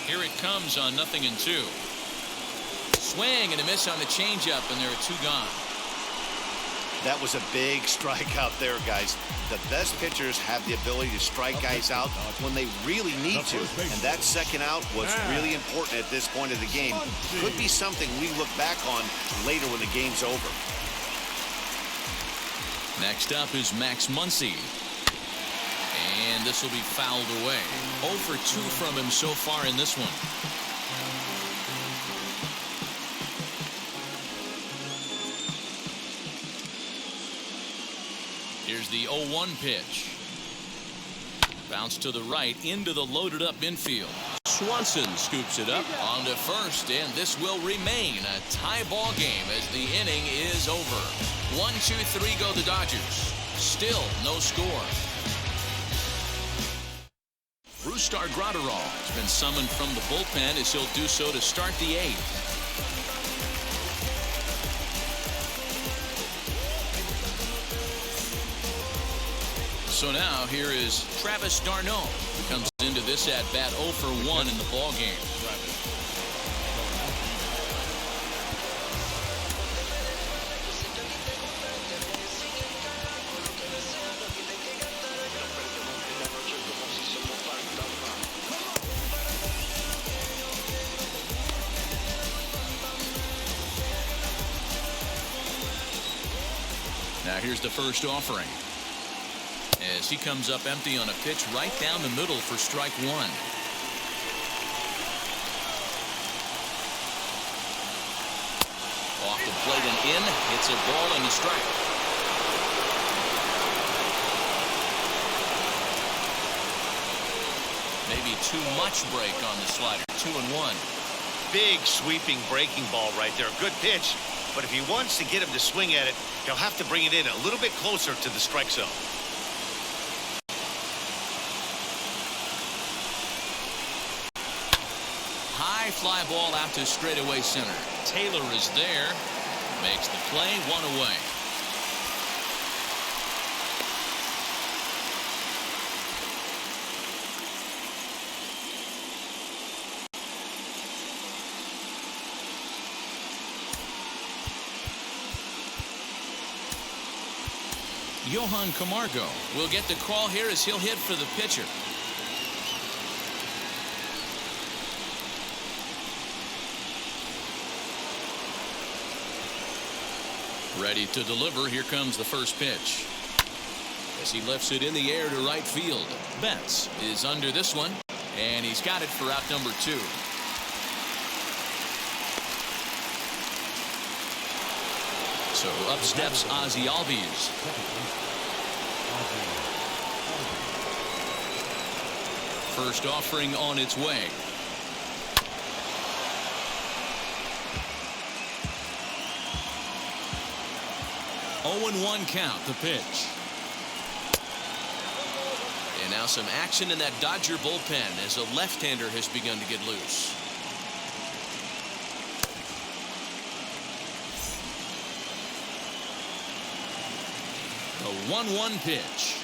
Speaker 1: Here it comes on 0-2. Swing and a miss on the changeup, and there are 2 gone.
Speaker 2: That was a big strikeout there, guys. The best pitchers have the ability to strike guys out when they really need to. And that second out was really important at this point of the game. Could be something we look back on later when the game's over.
Speaker 1: Next up is Max Muncy. And this will be fouled away. 0 for 2 from him so far in this one. Here's the 0-1 pitch. Bounce to the right into the loaded up infield. Swanson scoops it up onto first, and this will remain a tie ball game as the inning is over. 1, 2, 3 go the Dodgers. Still no score. Brusdar Graterol has been summoned from the bullpen as he'll do so to start the 8th. So now here is Travis d'Arnaud, who comes into this at bat 0 for 1 in the ball game. Now here's the first offering. As he comes up empty on a pitch right down the middle for strike 1. Off the plate and in. It's a ball and a strike. Maybe too much break on the slider. 2-1.
Speaker 5: Big sweeping breaking ball right there. Good pitch. But if he wants to get him to swing at it, he'll have to bring it in a little bit closer to the strike zone.
Speaker 1: High fly ball out to straightaway center. Taylor is there. Makes the play, 1 away. Johan Camargo will get the call here as he'll hit for the pitcher. Ready to deliver. Here comes the first pitch. As he lifts it in the air to right field. Betts is under this one, and he's got it for out number 2. So up steps Ozzie Albies. First offering on its way. Oh, 0-1 count, the pitch. And now some action in that Dodger bullpen as a left-hander has begun to get loose. The 1-1 pitch.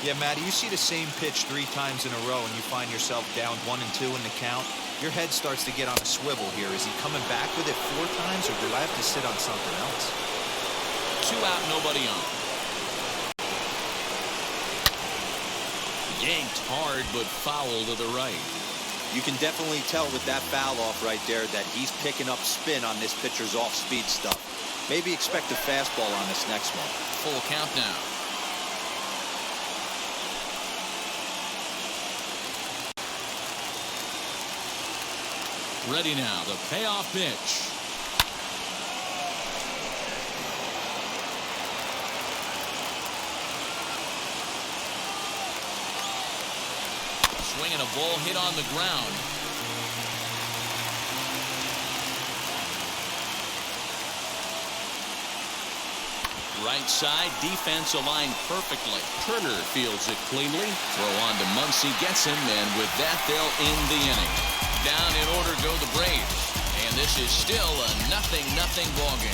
Speaker 4: Yeah, Matty, you see the same pitch 3 times in a row and you find yourself down 1 and 2 in the count. Your head starts to get on a swivel here. Is he coming back with it 4 times, or do I have to sit on something else?
Speaker 1: 2 out, nobody on. Yanked hard, but foul to the right.
Speaker 4: You can definitely tell with that foul off right there that he's picking up spin on this pitcher's off-speed stuff. Maybe expect a fastball on this next one.
Speaker 1: Full count now. Ready now, the payoff pitch. Swinging a ball hit on the ground. Right side, defense aligned perfectly. Turner fields it cleanly. Throw on to Muncy, gets him, and with that, they'll end the inning. Down in order go the Braves, and this is still a 0-0 ball game.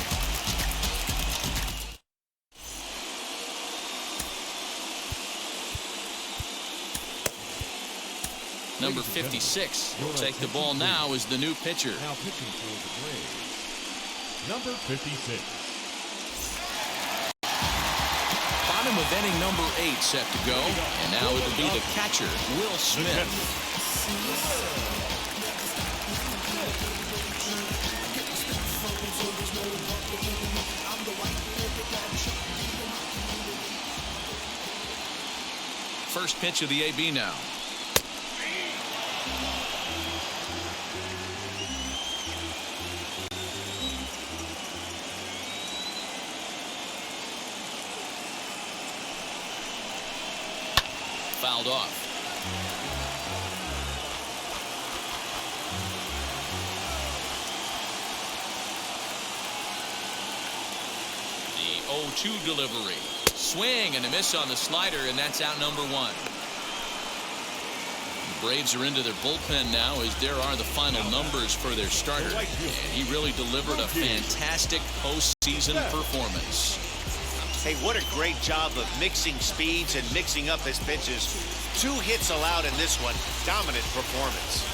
Speaker 1: Number 56 will take the ball now as the new pitcher.
Speaker 3: Now pitching for the Braves, number 56.
Speaker 1: Bottom of inning number 8 set to go, and now it'll be the catcher, Will Smith. First pitch of the AB now. Fouled off. The 0-2 delivery. Swing and a miss on the slider, and that's out number 1. The Braves are into their bullpen now as there are the final numbers for their starter. And he really delivered a fantastic postseason performance.
Speaker 2: Hey, what a great job of mixing speeds and mixing up his pitches. 2 hits allowed in this one. Dominant performance.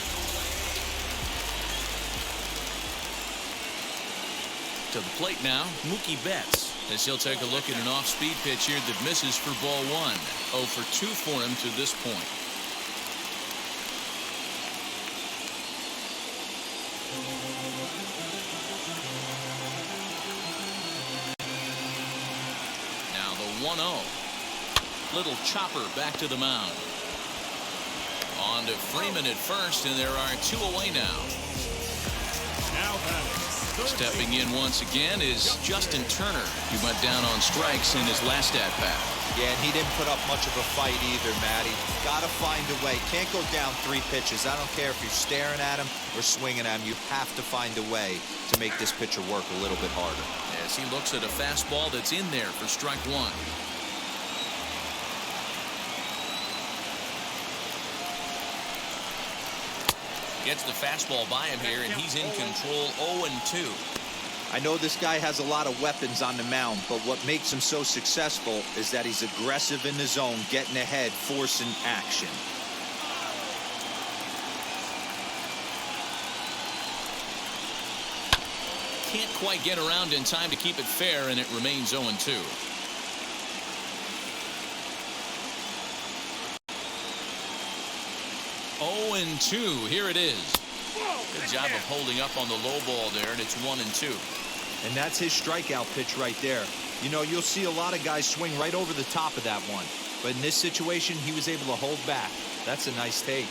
Speaker 1: To the plate now, Mookie Betts, as he'll take a look at an off-speed pitch here that misses for ball 1. 0 for 2 for him to this point. Now the 1-0. Little chopper back to the mound. On to Freeman at first, and there are 2 away now.
Speaker 3: Now batting.
Speaker 1: Stepping in once again is Justin Turner. He went down on strikes in his last at-bat.
Speaker 4: Yeah, and he didn't put up much of a fight either, Matty. Got to find a way. Can't go down 3 pitches. I don't care if you're staring at him or swinging at him. You have to find a way to make this pitcher work a little bit harder.
Speaker 1: As he looks at a fastball that's in there for strike 1. Gets the fastball by him here, and he's in control. 0-2.
Speaker 4: I know this guy has a lot of weapons on the mound, but what makes him so successful is that he's aggressive in the zone, getting ahead, forcing action.
Speaker 1: can't quite get around in time to keep it fair, and it remains 0-2. Here it is. Good job of holding up on the low ball there, and it's 1-2.
Speaker 4: And that's his strikeout pitch right there. You know, you'll see a lot of guys swing right over the top of that one. But in this situation, he was able to hold back. That's a nice take.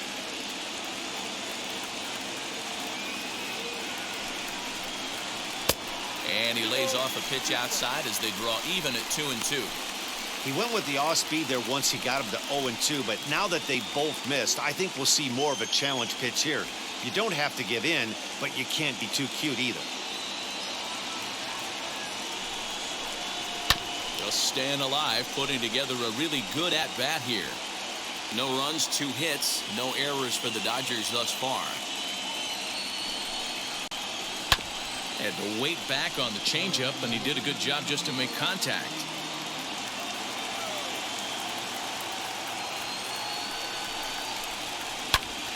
Speaker 1: And he lays off a pitch outside as they draw even at 2-2.
Speaker 2: He went with the off speed there once he got him to 0-2, but now that they both missed, I think we'll see more of a challenge pitch here. You don't have to give in, but you can't be too cute either.
Speaker 1: Just staying alive, putting together a really good at-bat here. No runs, 2 hits, no errors for the Dodgers thus far. Had to wait back on the changeup, and he did a good job just to make contact.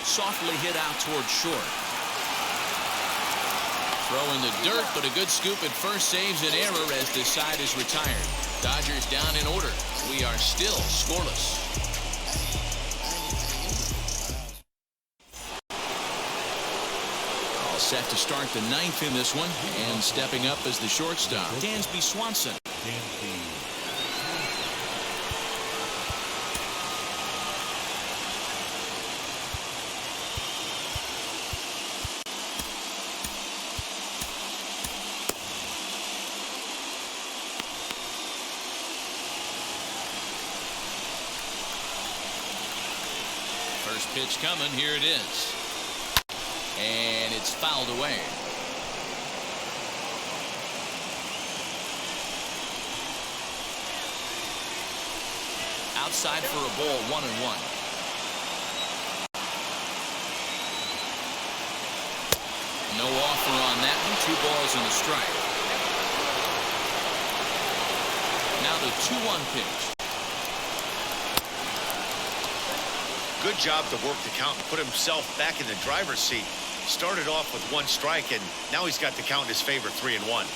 Speaker 1: Softly hit out toward short. Throw in the dirt, but a good scoop at first saves an error as this side is retired. Dodgers down in order. We are still scoreless. All set to start the 9th in this one, and stepping up as the shortstop, Dansby Swanson. First pitch coming. Here it is. And it's fouled away. Outside for a ball, 1-1. No offer on that one. 2 balls and a strike. Now the 2-1 pitch.
Speaker 5: Good job to work the count and put himself back in the driver's seat. Started off with 1 strike, and now he's got the count in his favor, 3-1.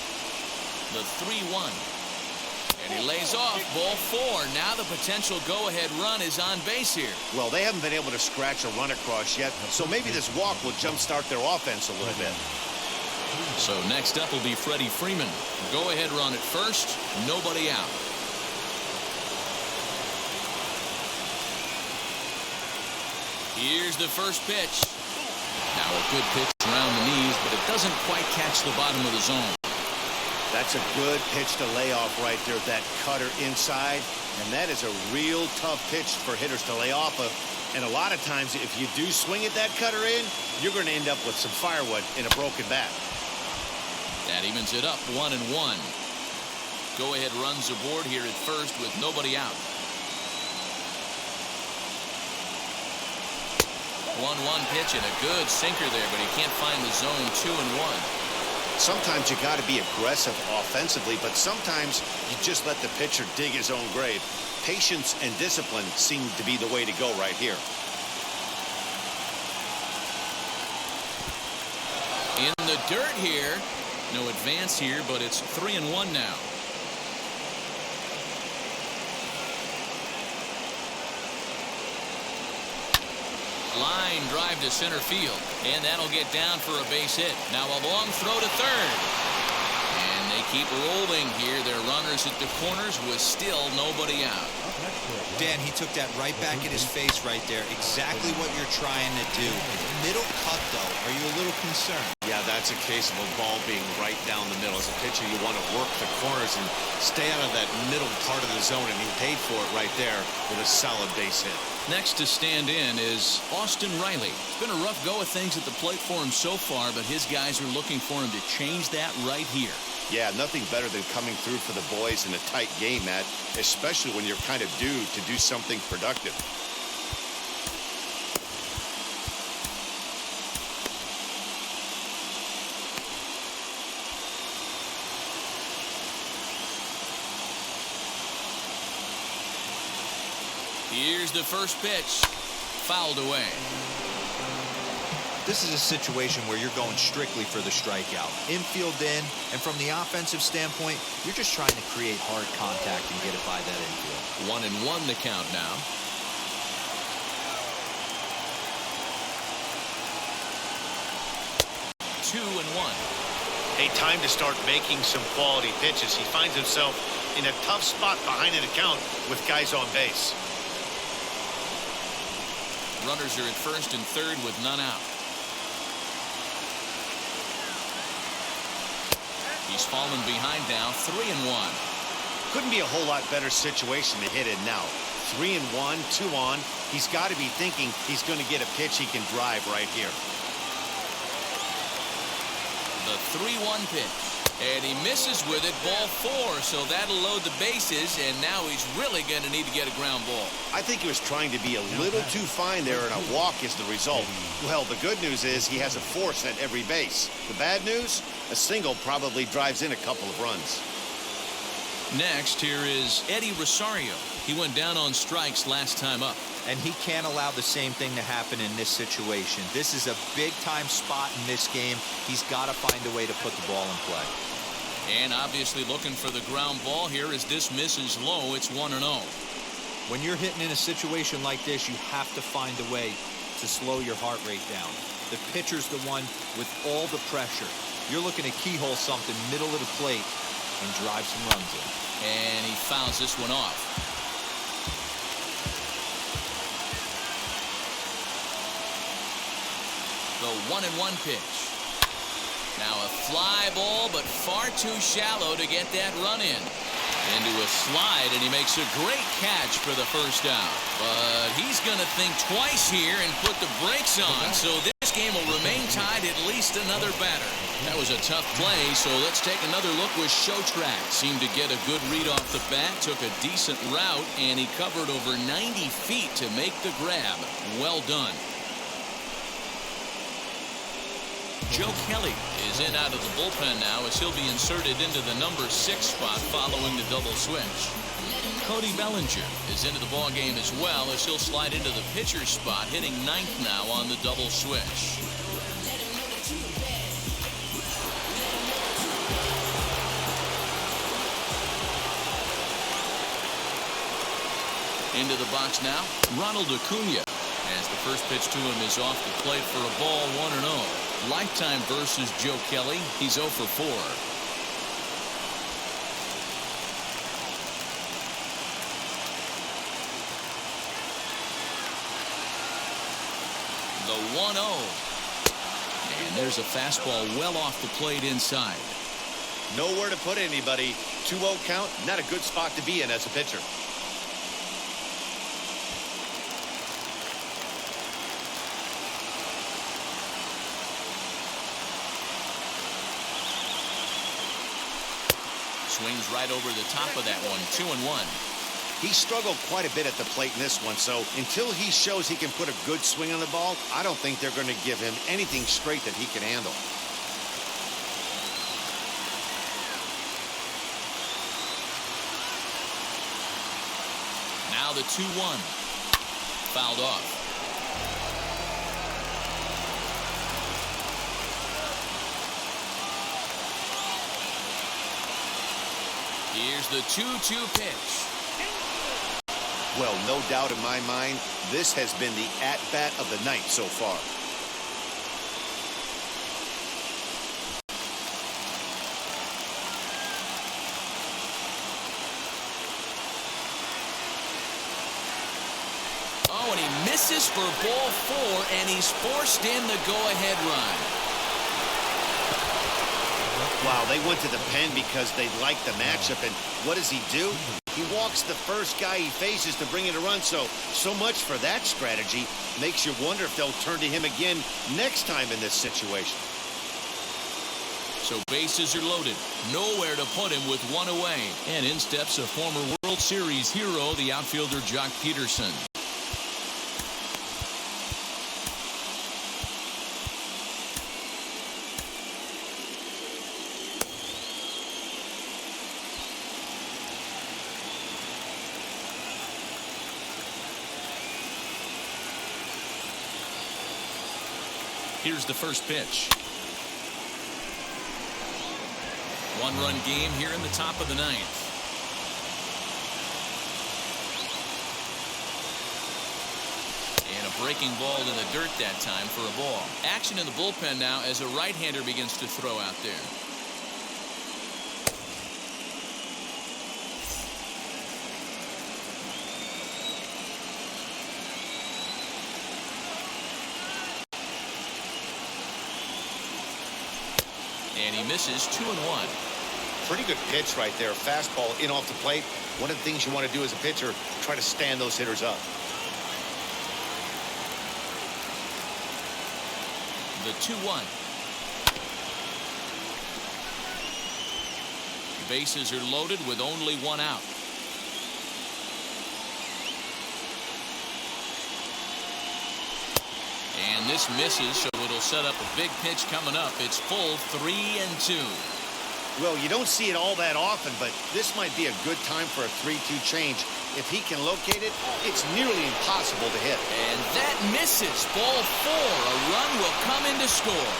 Speaker 1: The 3-1. And he lays off ball 4. Now the potential go-ahead run is on base here.
Speaker 2: Well, they haven't been able to scratch a run across yet, so maybe this walk will jumpstart their offense a little bit.
Speaker 1: So next up will be Freddie Freeman. Go-ahead run at first, nobody out. Here's the first pitch. Now a good pitch around the knees, but it doesn't quite catch the bottom of the zone.
Speaker 2: That's a good pitch to lay off right there, that cutter inside. And that is a real tough pitch for hitters to lay off of. And a lot of times, if you do swing at that cutter in, you're going to end up with some firewood in a broken bat.
Speaker 1: That evens it up, 1-1. Go-ahead runs aboard here at first with nobody out. 1-1 pitch and a good sinker there, but he can't find the zone. 2-1.
Speaker 2: Sometimes you got to be aggressive offensively, but sometimes you just let the pitcher dig his own grave. Patience and discipline seem to be the way to go right here.
Speaker 1: In the dirt here. No advance here, but it's 3-1 now. Line drive to center field, and that'll get down for a base hit. Now a long throw to third, and they keep rolling here. Their runners at the corners with still nobody out.
Speaker 4: Dan, he took that right back in his face right there. Exactly what you're trying to do. Middle cut, though. Are you a little concerned?
Speaker 2: Yeah, that's a case of a ball being right down the middle. As a pitcher, you want to work the corners and stay out of that middle part of the zone, and he paid for it right there with a solid base hit.
Speaker 1: Next to stand in is Austin Riley. It's been a rough go of things at the plate for him so far, but his guys are looking for him to change that right here.
Speaker 2: Yeah, nothing better than coming through for the boys in a tight game, Matt, especially when you're kind of due to do something productive.
Speaker 1: Here's the first pitch. Fouled away.
Speaker 4: This is a situation where you're going strictly for the strikeout. Infield in, and from the offensive standpoint, you're just trying to create hard contact and get it by that infield.
Speaker 1: 1-1 the count now. Two and one.
Speaker 5: Hey, time to start making some quality pitches. He finds himself in a tough spot behind an account with guys on base.
Speaker 1: Runners are at first and third with none out. He's fallen behind now, 3-1.
Speaker 2: Couldn't be a whole lot better situation to hit in now. 3-1, 2 on. He's got to be thinking he's going to get a pitch he can drive right here.
Speaker 1: The 3-1 pitch. And he misses with it, ball 4, so that'll load the bases, and now he's really going to need to get a ground ball.
Speaker 2: I think he was trying to be a little too fine there, and a walk is the result. Well, the good news is he has a force at every base. The bad news, a single probably drives in a couple of runs.
Speaker 1: Next, here is Eddie Rosario. He went down on strikes last time up.
Speaker 4: And he can't allow the same thing to happen in this situation. This is a big-time spot in this game. He's got to find a way to put the ball in play.
Speaker 1: And obviously looking for the ground ball here as this misses low. It's 1-0.
Speaker 4: When you're hitting in a situation like this, you have to find a way to slow your heart rate down. The pitcher's the one with all the pressure. You're looking to keyhole something middle of the plate and drive some runs in.
Speaker 1: And he fouls this one off. The 1-1 pitch. Now a fly ball, but far too shallow to get that run in. Into a slide, and he makes a great catch for the first out. But he's going to think twice here and put the brakes on. So this game will remain tied at least another batter. That was a tough play, so let's take another look with Showtrack. Seemed to get a good read off the bat, took a decent route, and he covered over 90 feet to make the grab. Well done. Joe Kelly is in out of the bullpen now as he'll be inserted into the number 6 spot following the double switch. Cody Bellinger is into the ballgame as well as he'll slide into the pitcher spot, hitting 9th now on the double switch. Into the box now, Ronald Acuna, as the first pitch to him is off the plate for a ball, 1-0. Lifetime versus Joe Kelly. He's 0 for 4. The 1-0. And there's a fastball well off the plate inside.
Speaker 2: Nowhere to put anybody. 2-0 count, not a good spot to be in as a pitcher.
Speaker 1: Swings right over the top of that one. 2-1.
Speaker 2: He struggled quite a bit at the plate in this one, so until he shows he can put a good swing on the ball, I don't think they're going to give him anything straight that he can handle.
Speaker 1: Now the 2-1. Fouled off. Here's the 2-2 pitch.
Speaker 2: Well, no doubt in my mind, this has been the at-bat of the night so far.
Speaker 1: Oh, and he misses for ball 4, and he's forced in the go-ahead run.
Speaker 2: Wow, they went to the pen because they liked the matchup, and what does he do? He walks the first guy he faces to bring in a run, so much for that strategy. Makes you wonder if they'll turn to him again next time in this situation.
Speaker 1: So bases are loaded. Nowhere to put him with one away. And in steps a former World Series hero, the outfielder Jock Peterson. Here's the first pitch. One-run game here in the top of the ninth. And a breaking ball in the dirt that time for a ball. Action in the bullpen now as a right-hander begins to throw out there. And he misses 2-1.
Speaker 5: Pretty good pitch right there. Fastball in off the plate. One of the things you want to do as a pitcher, try to stand those hitters up.
Speaker 1: The 2-1. Bases are loaded with only one out. And this misses, so it'll set up a big pitch coming up. It's full 3-2.
Speaker 2: Well, you don't see it all that often, but this might be a good time for a 3-2 change. If he can locate it, it's nearly impossible to hit.
Speaker 1: And that misses. Ball 4. A run will come in to score.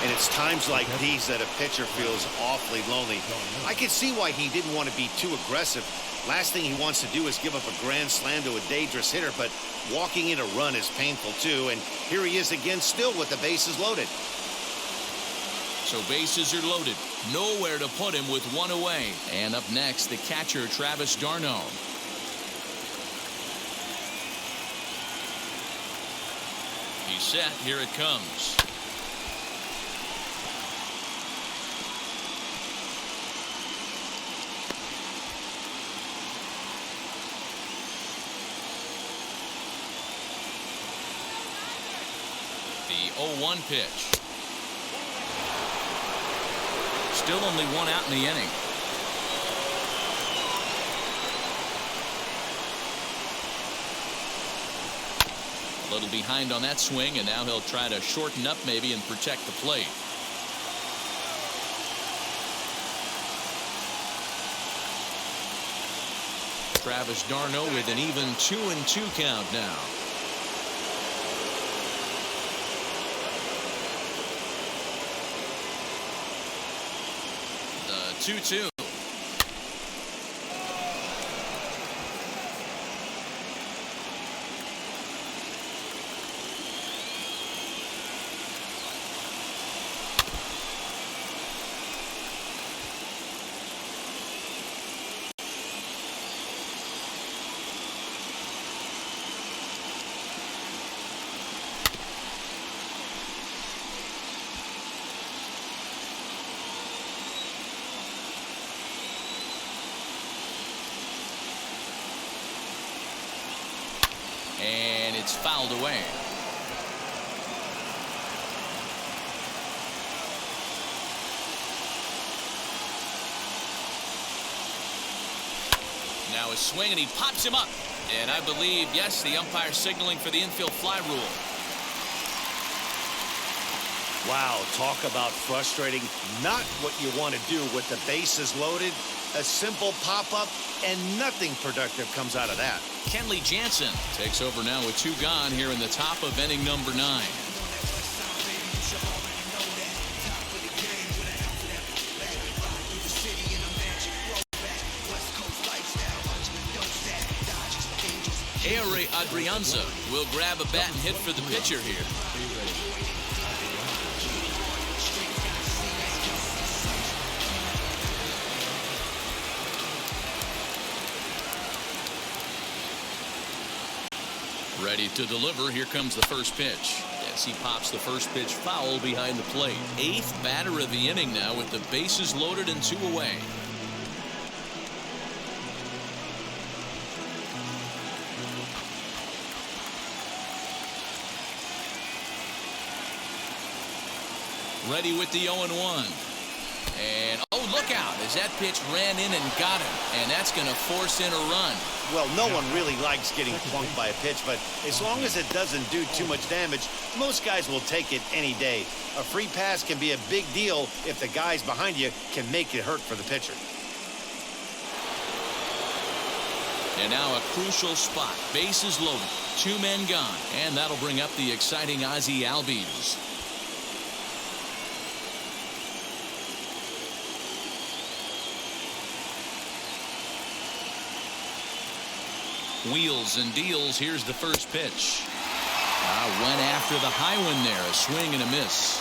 Speaker 2: And it's times like these that a pitcher feels awfully lonely. I can see why he didn't want to be too aggressive. Last thing he wants to do is give up a grand slam to a dangerous hitter, but walking in a run is painful too. And here he is again, still with the bases loaded.
Speaker 1: So bases are loaded. Nowhere to put him with one away. And up next, the catcher, Travis d'Arnaud. He's set. Here it comes. The 0-1 pitch. Still only one out in the inning. A little behind on that swing, and now he'll try to shorten up maybe and protect the plate. Travis d'Arnaud with an even 2-2 count now. The 2-2. And it's fouled away. Now a swing, and he pops him up. And I believe, yes, the umpire signaling for the infield fly rule.
Speaker 2: Wow, talk about frustrating. Not what you want to do with the bases loaded. A simple pop-up, and nothing productive comes out of that.
Speaker 1: Kenley Jansen takes over now with 2 gone here in the top of inning number 9. Ehire Adrianza will grab a bat and hit for the pitcher here. Ready to deliver. Here comes the first pitch. Yes, he pops the first pitch foul behind the plate. 8th batter of the inning now with the bases loaded and 2 away. Ready with the 0-1. And, oh, look out, as that pitch ran in and got him. And that's going to force in a run.
Speaker 2: Well, no one really likes getting plunked by a pitch, but as long as it doesn't do too much damage, most guys will take it any day. A free pass can be a big deal if the guys behind you can make it hurt for the pitcher.
Speaker 1: And now a crucial spot. Bases loaded. 2 men gone. And that'll bring up the exciting Ozzie Albies. Wheels and deals. Here's the first pitch. Went after the high one there. A swing and a miss.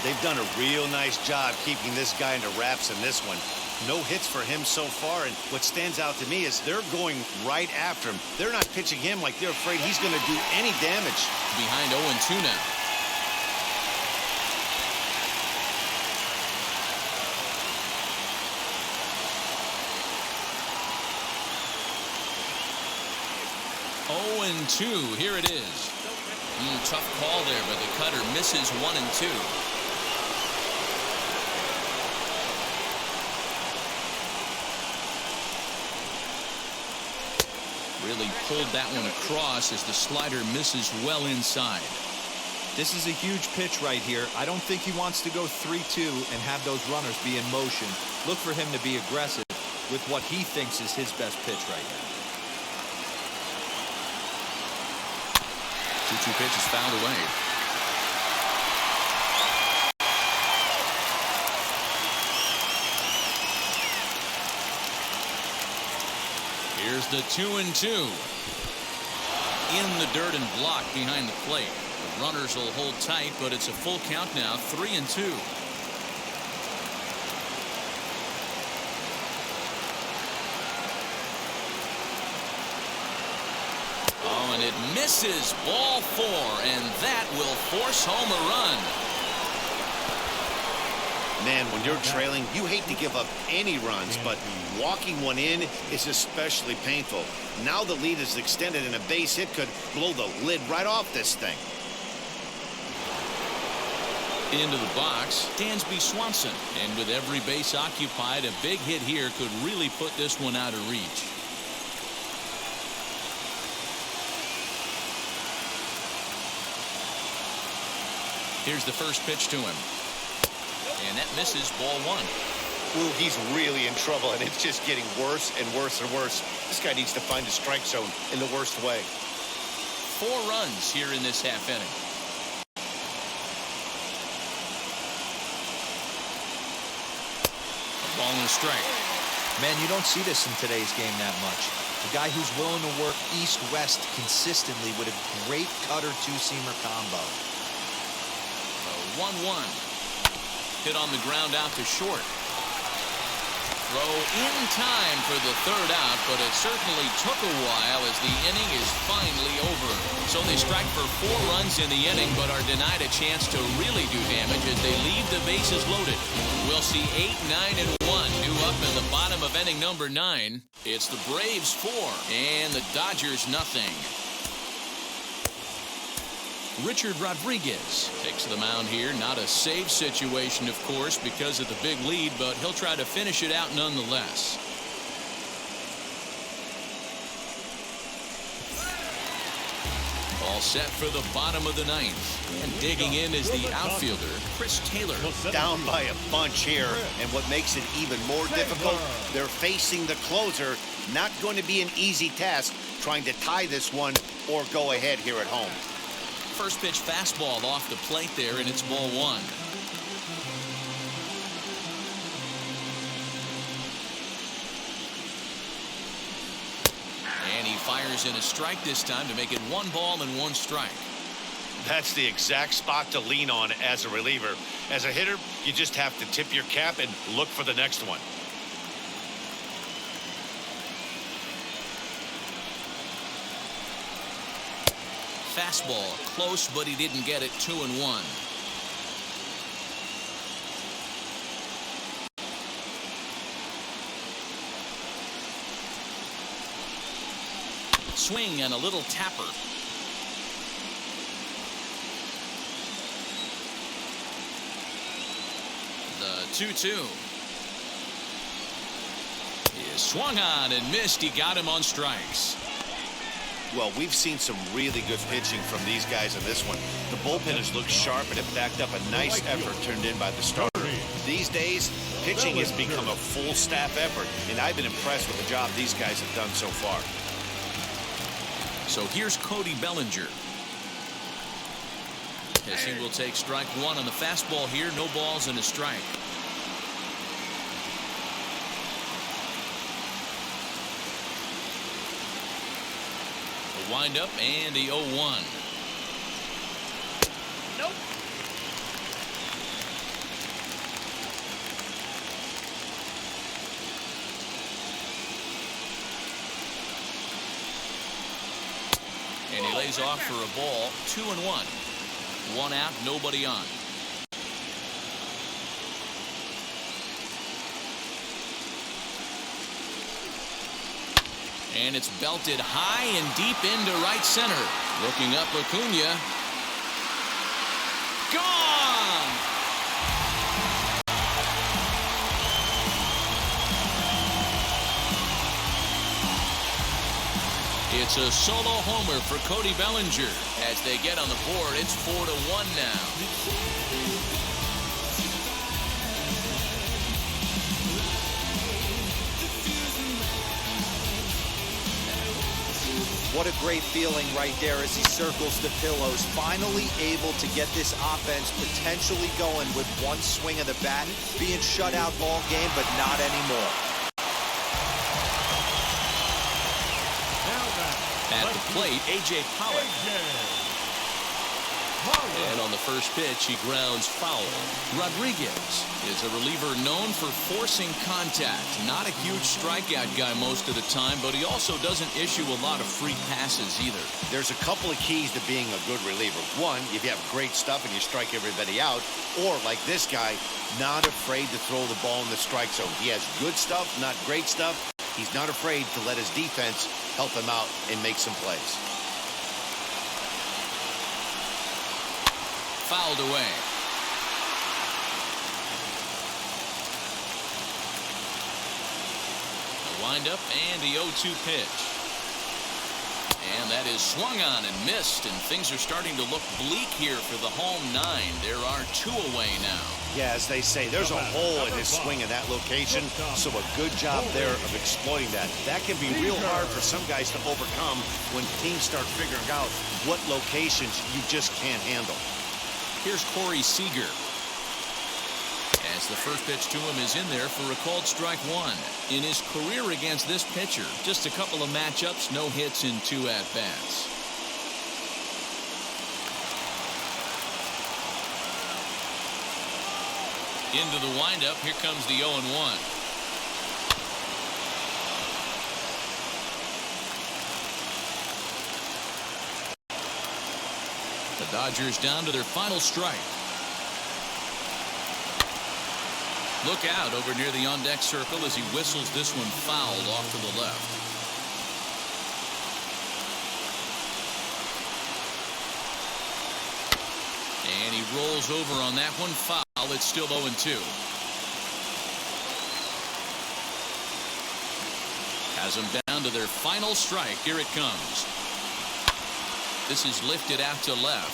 Speaker 2: They've done a real nice job keeping this guy into wraps in this one. No hits for him so far, and what stands out to me is they're going right after him. They're not pitching him like they're afraid he's going to do any damage.
Speaker 1: Behind 0-2 now. Oh, and 2. Here it is. Tough call there, but the cutter misses 1 and 2. Really pulled that one across as the slider misses well inside.
Speaker 4: This is a huge pitch right here. I don't think he wants to go 3-2 and have those runners be in motion. Look for him to be aggressive with what he thinks is his best pitch right now.
Speaker 1: 2-2 pitch is fouled away. Here's the 2-2. In the dirt and blocked behind the plate. The runners will hold tight, but it's a full count now. 3-2. Oh, and it misses. Ball 4, and that will force home a run.
Speaker 2: Man, when you're trailing, you hate to give up any runs, but walking one in is especially painful. Now the lead is extended, and a base hit could blow the lid right off this thing.
Speaker 1: Into the box, Dansby Swanson. And with every base occupied, a big hit here could really put this one out of reach. Here's the first pitch to him. And that misses. Ball 1.
Speaker 5: Ooh, he's really in trouble, and it's just getting worse and worse and worse. This guy needs to find the strike zone in the worst way.
Speaker 1: 4 runs here in this half inning. A ball and a strike.
Speaker 4: Man, you don't see this in today's game that much. A guy who's willing to work east-west consistently with a great cutter two-seamer combo.
Speaker 1: 1-1. Hit on the ground out to short. Throw in time for the 3rd out, but it certainly took a while as the inning is finally over. So they strike for 4 runs in the inning, but are denied a chance to really do damage as they leave the bases loaded. We'll see 8, 9, and 1 due up in the bottom of inning number 9. It's the Braves 4 and the Dodgers nothing. Richard Rodriguez takes the mound here. Not a save situation, of course, because of the big lead, but he'll try to finish it out nonetheless. All set for the bottom of the 9th. And digging in is the outfielder, Chris Taylor.
Speaker 2: Down by a bunch here, and what makes it even more difficult, they're facing the closer. Not going to be an easy task trying to tie this one or go ahead here at home.
Speaker 1: First pitch fastball off the plate there, and it's ball 1. And he fires in a strike this time to make it 1 ball and 1 strike.
Speaker 5: That's the exact spot to lean on as a reliever. As a hitter, you just have to tip your cap and look for the next one.
Speaker 1: Fastball close, but he didn't get it. 2-1. Swing and a little tapper. The 2-2. He is swung on and missed. He got him on strikes.
Speaker 2: Well, we've seen some really good pitching from these guys in this one. The bullpen has looked sharp and it backed up a nice effort turned in by the starter. These days, pitching has become a full staff effort, and I've been impressed with the job these guys have done so far.
Speaker 1: So here's Cody Bellinger. As he will take strike one on the fastball here. No balls and a strike. A windup and the 0-1. Nope. And he lays off for a ball. 2-1. One out, nobody on. And it's belted high and deep into right center. Looking up, Acuna. Gone! It's a solo homer for Cody Bellinger. As they get on the board, it's 4-1 now.
Speaker 4: What a great feeling right there as he circles the pillows. Finally able to get this offense potentially going with one swing of the bat. Being shut out all game, but not anymore.
Speaker 1: At the plate, A.J. Pollock. And on the first pitch, he grounds foul. Rodriguez is a reliever known for forcing contact. Not a huge strikeout guy most of the time, but he also doesn't issue a lot of free passes either.
Speaker 2: There's a couple of keys to being a good reliever. One, if you have great stuff and you strike everybody out, or like this guy, not afraid to throw the ball in the strike zone. He has good stuff, not great stuff. He's not afraid to let his defense help him out and make some plays.
Speaker 1: Fouled away. A windup and the 0-2 pitch. And that is swung on and missed, and things are starting to look bleak here for the home nine. There are two away now.
Speaker 2: Yeah, as they say, there's a hole in his swing in that location, so a good job there of exploiting that. That can be real hard for some guys to overcome when teams start figuring out what locations you just can't handle.
Speaker 1: Here's Corey Seager. As the first pitch to him is in there for a called strike one. In his career against this pitcher, just a couple of matchups, no hits in 2 at-bats. Into the windup, here comes the 0-1. The Dodgers down to their final strike. Look out over near the on-deck circle as he whistles this one fouled off to the left. And he rolls over on that one foul. It's still 0-2. Has them down to their final strike. Here it comes. This is lifted out to left.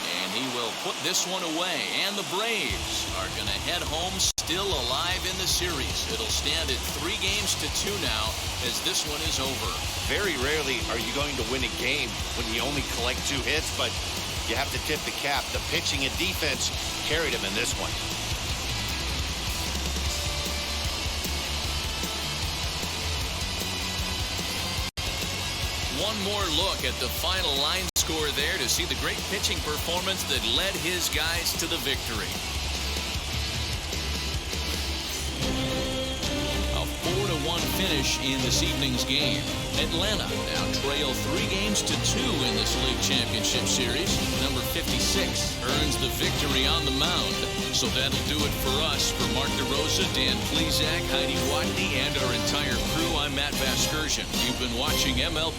Speaker 1: And he will put this one away. And the Braves are going to head home still alive in the series. It'll stand at 3-2 now as this one is over.
Speaker 2: Very rarely are you going to win a game when you only collect 2 hits, but you have to tip the cap. The pitching and defense carried him in this one.
Speaker 1: One more look at the final line score there to see the great pitching performance that led his guys to the victory. A 4-1 finish in this evening's game. Atlanta now trail 3-2 in this league championship series. Number 56 earns the victory on the mound. So that'll do it for us. For Mark DeRosa, Dan Plesac, Heidi Watney, and our entire crew, I'm Matt Vasgersian. You've been watching MLB